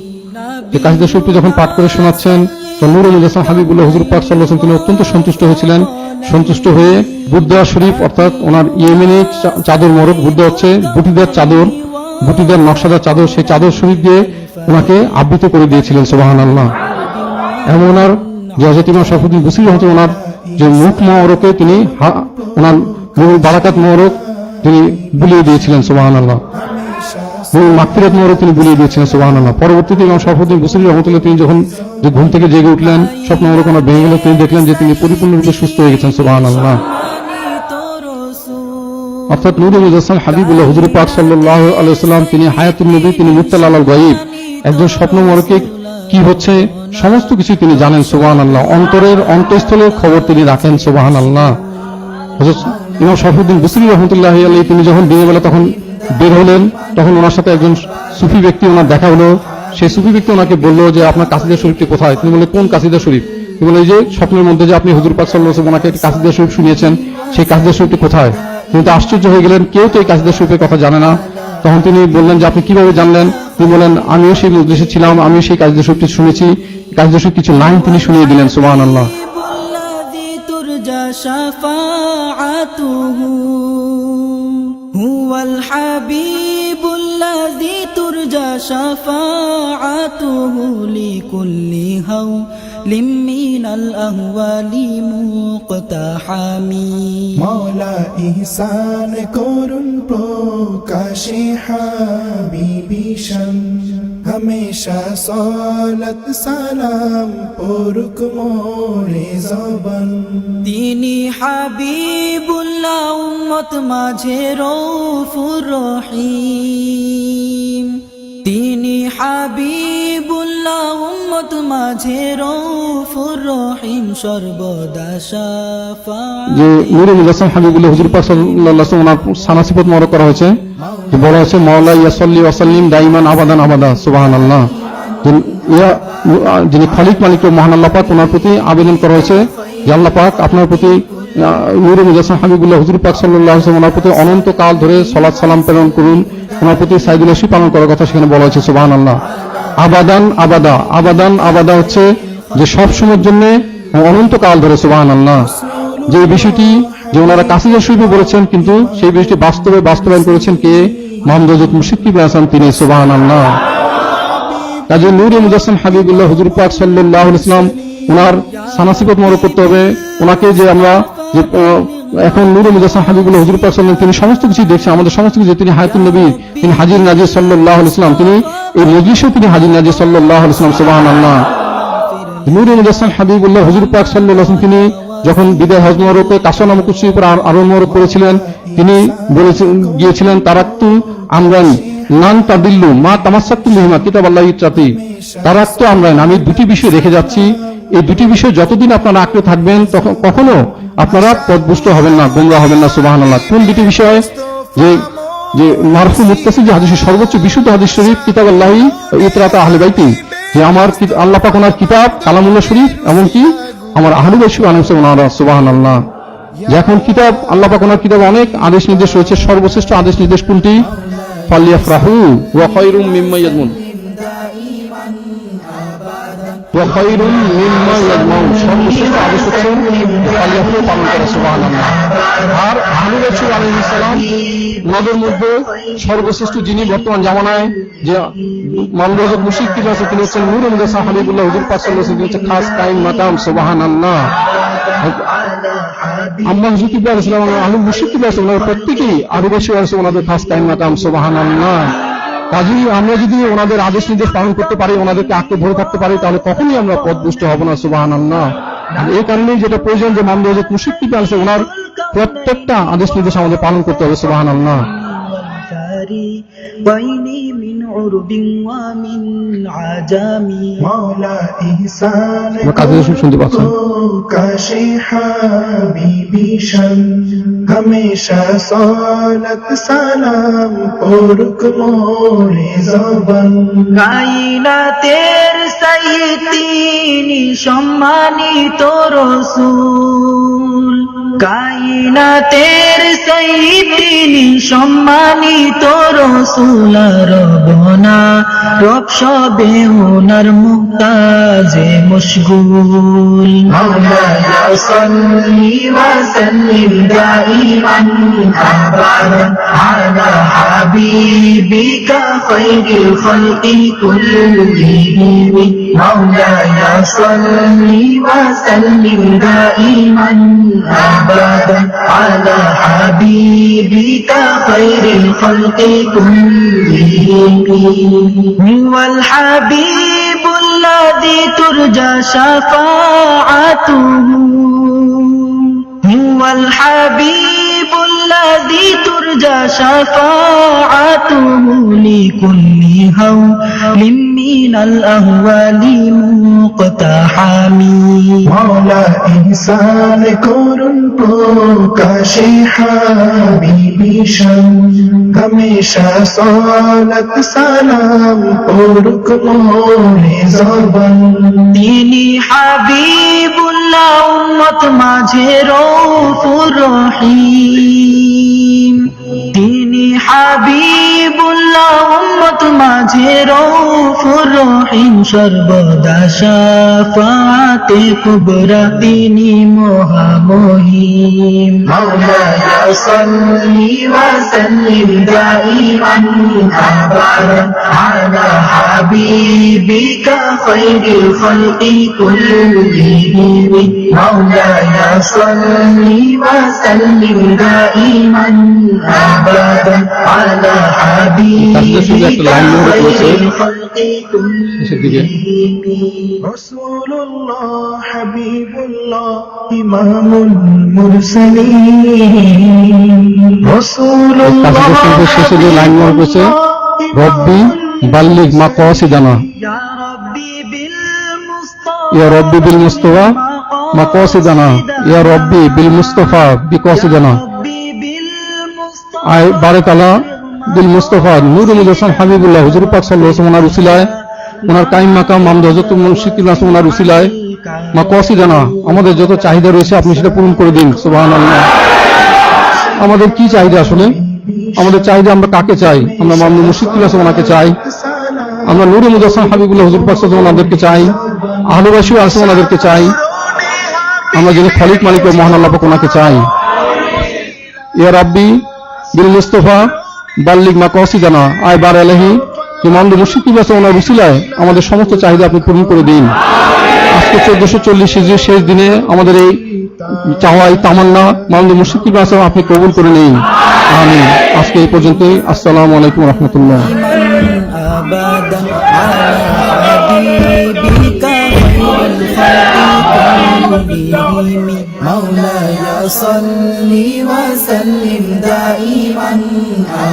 এই কাসিদা শরীফটি যখন পাঠ করে শোনাচ্ছেন তখন নূরে মুজাসসাম হাবিবুল্লাহ হুজুর পাক সাল্লাল্লাহু আলাইহি ওয়াসাল্লাম তিনি অত্যন্ত সন্তুষ্ট হয়েছিলেন। সন্তুষ্ট হয়ে বুরদা শরীফ অর্থাৎ ওনার ইয়েমেনি চাদর মোবারক, বুরদা হচ্ছে বুটিদার চাদর, বুটিদার নকশাদার চাদর, সেই চাদর শরীফ দিয়ে ওনাকে আবৃত করে দিয়েছিলেন। সুবহানাল্লাহ। এবং ওনার যে হযরত ইমাম শরফুদ্দীন বুসরি রাহমাতুল্লাহ ওনার যে মুখ মোবারকে তিনি ওনার বারাকাত মোবারক তিনি বুলিয়ে দিয়েছিলেন। সুবহানাল্লাহ। মাগফিরাত মোবারক তিনি বুলিয়ে দিয়েছিলেন। সুবহানাল্লাহ। পরবর্তীতে ইমাম শরফুদ্দীন বুসরি রাহমাতুল্লাহ তিনি যখন যে ঘুম থেকে জেগে উঠলেন, স্বপ্ন মোবারক ওনার ভেঙে গেল, তিনি দেখলেন যে তিনি পরিপূর্ণরূপে সুস্থ হয়ে গেছেন। সুবহানাল্লাহ। অর্থাৎ নূরে মুজাসসাম হাবিবুল্লাহ হুজুর পাক সাল্লাল্লাহু আলাইহি ওয়াসাল্লাম তিনি হায়াতুন নবী, তিনি মুত্তালা আলাল গায়ব, একজন স্বপ্ন মোবারকে কি হচ্ছে সমস্ত কিছু তিনি জানেন। সুবহানাল্লাহ। অন্তরের অন্তঃস্থলের খবর তিনি রাখেন। সুবহানাল্লাহ। হযরত ইমাম শরফুদ্দীন বুসরি রাহমাতুল্লাহি আলাইহি তিনি যখন দিনের বেলা তখন বের হলেন, তখন ওনার সাথে একজন সুফি ব্যক্তি ওনার দেখা হলো। সেই সুফি ব্যক্তি ওনাকে বলল যে আপনার কাসিদা শরীফটি কোথায়? তিনি বললেন কোন কাসিদা শরীফ? তিনি বললেন যে স্বপ্নের মধ্যে যে আপনি হুজুর পাক সাল্লাল্লাহু আলাইহি ওয়াসাল্লাম ওনাকে একটি কাসিদা শরীফ শুনিয়েছেন, সেই কাসিদা শরীফটি কোথায়? তিনি তো আশ্চর্য হয়ে গেলেন, কেউ তো এই কাসিদা শরীফের কথা জানে না। তখন তিনি বললেন যে আপনি কিভাবে জানলেন? তিনি বলেন আমিও সেই মজলিসে ছিলাম, আমিও সেই কাসিদা শরীফটি শুনেছি। কাসিদা শরীফ কিছু লাইন তিনি শুনিয়ে দিলেন। সুবহানাল্লাহ। হুয়াল হাবিবুল্লাযী তুরজা শাফাআতুহু লিকুল্লি হাওলিম মিনাল আহওয়ালি মুকতাহামি। মাওলা ইহসান করুন প্রকাশে হাবিবি শান, हमेशा सलात सालाम परुक मोरे जबान। তিনি হাবিবুল্লাহ উম্মত মাঝে রউফুর রহিম, তিনি হাবিবুল্লাহ উম্মত মাঝে রউফুর রহিম সর্বদা শাফাআত যে নূরে মুজাসসাম হাবিবুল্লাহ হুজুর পাক সাল্লাল্লাহু আলাইহি ওয়াসাল্লাম ওনার সানা সিফাত মরক করা হয়েছে, যে বলা হয়েছে মাওলা ইয়াসাল্লি ওয়া সাল্লিম দাইমান আবাদান আবাদা সুবহানাল্লাহ। যিনি খালিক মালিক ও মহান আল্লাহ পাক, ওনার প্রতি আবেদন করা হয়েছে যে আল্লাহ পাক আপনার প্রতি নূরে মুজাসসাম হাবিবুল্লাহ হুজুর পাক সাল্লাল্লাহু আলাইহি ওয়াসাল্লাম ওনার প্রতি অনন্ত কাল ধরে সালাত সালাম প্রেরণ করুন, ওনার প্রতি সাইদুল ওসি পালন করার কথা সেখানে বলা হয়েছে সুবহানাল্লাহ। আবাদান আবাদা, আবাদান আবাদা হচ্ছে যে সব সময়ের জন্য অনন্ত কাল ধরে সুবহানাল্লাহ। যে বিষয়টি যে ওনারা কাসিদা শরীফে বলেছেন, কিন্তু সেই বিষয়টি বাস্তবায়ন করেছেন কে? মুহাম্মদ হযরত মুশরিক ইবনে হাসান তিনি সুবহানাল্লাহ। কাজে নূরে মুজাসসাম হাবিবুল্লাহ হুজুর পাক সাল্লাল্লাহু আলাইহি ওয়াসাল্লাম ওনার সানাসিবত মরক করতে হবে। ওনাকে যে আমরা যে এখন নূরে মুজাসসাম হাবিবুল্লাহ হুজুর পাক সাল্লাল্লাহু আলাইহি ওয়াসাল্লাম তিনি সমস্ত কিছু দেখছেন, আমাদের সমস্ত কিছু, তিনি হায়াতুন নবী, তিনি হাজির নাজির সাল্লাল্লাহু আলাইহি ওয়াসাল্লাম, তিনি এই মজলিসেও তিনি হাজির নাজির সাল্লাল্লাহু আলাইহি ওয়াসাল্লাম সুবহানাল্লাহ। নূরে মুজাসসাম হাবিবুল্লাহ হুজুর পাক সাল্লাল্লাহু আলাইহি ওয়াসাল্লাম তিনি যখন বিদায় হজ মরকে কাসা নামক কুরসির উপর আরোহণ মরক করেছিলেন, তিনি গিয়েছিলেন তারাক্তু আমরান নান তাদিল্লু মা তামাসসাকতু বিহিমা কিতাবাল্লাহি তাতি। তারাক্তু আমরান, আমি দুটি বিষয় রেখে যাচ্ছি, এই দুটি বিষয় যতদিন আপনারা আঁকড়ে থাকবেন তখন কখনো আপনারা পথভ্রষ্ট হবেন না, গোমরাহ হবেন না সুবহানাল্লাহ। কোন দুটি বিষয়? যে মারফু মুত্তাসিল যে হাদিসের সর্বোচ্চ বিশুদ্ধ হাদিস শরীফ কিতাবাল্লাহি ইতরাতা আহলে বাইতি, যে আমার আল্লাহ পাক ওনার কিতাব কালামুল্লাহ শরীফ, এমনকি আমার আহলে বাইত ওনারা সুবহানাল্লাহ। যে এখন কিতাব আল্লাহ পাক ওনার কিতাবে অনেক আদেশ নির্দেশ রয়েছে, সর্বশ্রেষ্ঠ আদেশ নির্দেশ কোনটি? ফালিয়াফরাহু ওয়া খায়রুম মিম্মা ইয়াজমুন ওয়া খায়রুম মিম্মা ইয়াজমাউন, সর্বশ্রেষ্ঠ আদেশ হচ্ছে ফালিয়াফরাহু পালন করা সুবহানাল্লাহ। আর আহলে বাইত আলাইহিস সালাম ওনাদের মধ্যে সর্বশ্রেষ্ঠ যিনি বর্তমান জামানায় যে মুহাম্মদ হযরত মুশরিক কি আছে, তিনি হচ্ছেন নূরে মুজাসসাম হাবিবুল্লাহ হুজুর পাক সাল্লাল্লাহু আলাইহি ওয়াসাল্লাম, হচ্ছে খাস কায়েম মাকাম সুবহানাল্লাহ। আম্মা হুজুর কিবলা আলাইহিস সালাম আহলে মুশরিক কি আছে, ওনারা প্রত্যেকই আদিবাসী আছে, ওনাদের খাস কায়েম মাকাম সুবহানাল্লাহ। কাজেই আমরা যদি ওনাদের আদেশ নির্দেশ পালন করতে পারি, ওনাদেরকে আঁকড়ে ধরে থাকতে পারি, তাহলে কখনই আমরা পথভ্রষ্ট হব না সুবহানাল্লাহ। এই কারণেই যেটা প্রয়োজন যে মুহাম্মদ হযরত মুশরিক কি আছে, ওনার প্রত্যেকটা আদেশ নির্দেশ আমাদের পালন করতে হবে সুবহানাল্লাহ। বাইনি মিন উরবিন ওয়া মিন আজামি মাওলা ইহসান কাজে শুনতে পাচ্ছেন কাশে হাবিবি শান হমেশা সালাত সালাম পড়ুক মোরে জবান। কায়নাতের সাইয়্যিদ তিনি সম্মানিত রাসূল, কায়নাতের সাইয়্যিদ তিনি সম্মানিত রাসূল। রবনা রব সবে ওনার মুহতাজে মশগুল। মাওলানা সাল্লি ওয়া সাল্লিম দাইমান আবাদান আলা হাবিবিকা খায়রিল খালকি কুল্লিহিম। মাওলানা সাল্লি ওয়া সাল্লিম দাইমান আবাদান আলা হাবিবিকা খায়রিল খালকি কুল্লিহিম। হুয়াল হাবিবুল্লাযী তুরজা শাফাআতুহু, হুয়াল হাবিবুল্লাযী তুরজা শাফাআতুহু লিকুল্লি হাওলিন মিনাল আহওয়ালি মুকতাহামি। মাওলা ইহসান করুন প্রকাশে হাবিবি শান হমেশা সালাত সালাম পড়ুক মোরে জবান। তিনি হাবিবুল্লাহ উম্মত মাঝে রউফুর রহিম, তিনি হাবিবুল্লাহ উম্মত মাঝে রউফুর রহিম। সর্বদা শাফাআতে কুবরা তিনি মহামহিম। মাওলানা সাল্লি ওয়া সাল্লিম দাইমান আবাদান আলা হাবিবিকা খায়রিল খালকি কুল্লিহিম। মাওলানা সাল্লি ওয়া সাল্লিম দাইমান আবাদান আলা হাবিবিকা খায়রিল খালকি কুল্লিহিম। রাসূলুল্লাহ হাবিবুল্লাহ ইমামুল মুরসালিন। রাসূলুল্লাহ শেষে যে লাইন মনে করছে রব্বি بلغ مقاصدنا يا ربي بالمصطفى مقاصدنا يا ربي بالمصطفى بقاصدنا আয় বারাকাল্লাহ বিল মুস্তাফা নূর মুজাসসাম হাবিবুল্লাহ হুজুর পাক সাল্লাল্লাহু আলাইহি ওয়াসাল্লাম উসিলায় ওনার কাইম মাকাম মামদ হযরত মুর্শিদ কিবলা ওনার উসিলায় মাকাসিদানা আমাদের যত চাহিদা রয়েছে আপনি সেটা পূরণ করে দিন সুবহানাল্লাহ। আমাদের কি চাহিদা আসলে? আমাদের চাহিদা আমরা কাকে চাই? আমরা মামদ মুর্শিদ কিবলা ওনাকে চাই, আমরা নূর মুজাসসাম হাবিবুল্লাহ হুজুর পাক সাল্লাল্লাহু আলাইহি ওয়াসাল্লামকে চাই, আহলুবাসী আসমান ওনাদেরকে চাই, আমরা যিনি খালিক মালিক ও মহান আল্লাহ পাক ওনাকে চাই। ইয়া রাব্বি বিল মুস্তাফা বাল্লিগ মাকাসিদানা আয় বার আলাইহি ইমাম মুর্শিদ কিবলা ওনার উসিলায় আমাদের সমস্ত চাহিদা আপনি পূরণ করে দিন। আজকে 1440 হিজরির শেষ দিনে আমাদের এই চাওয়া এই তামান্না মামদ মুর্শিদ কিবলা আপনি কবুল করে নিন, আমিন। আজকে এই পর্যন্তই। আসসালামু আলাইকুম ওয়া রাহমাতুল্লাহ। أبدا على حبيبك خير الخلق كلهم مولاي صل وسلم دائما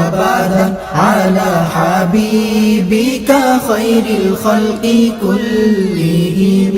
أبدا على حبيبك خير الخلق كلهم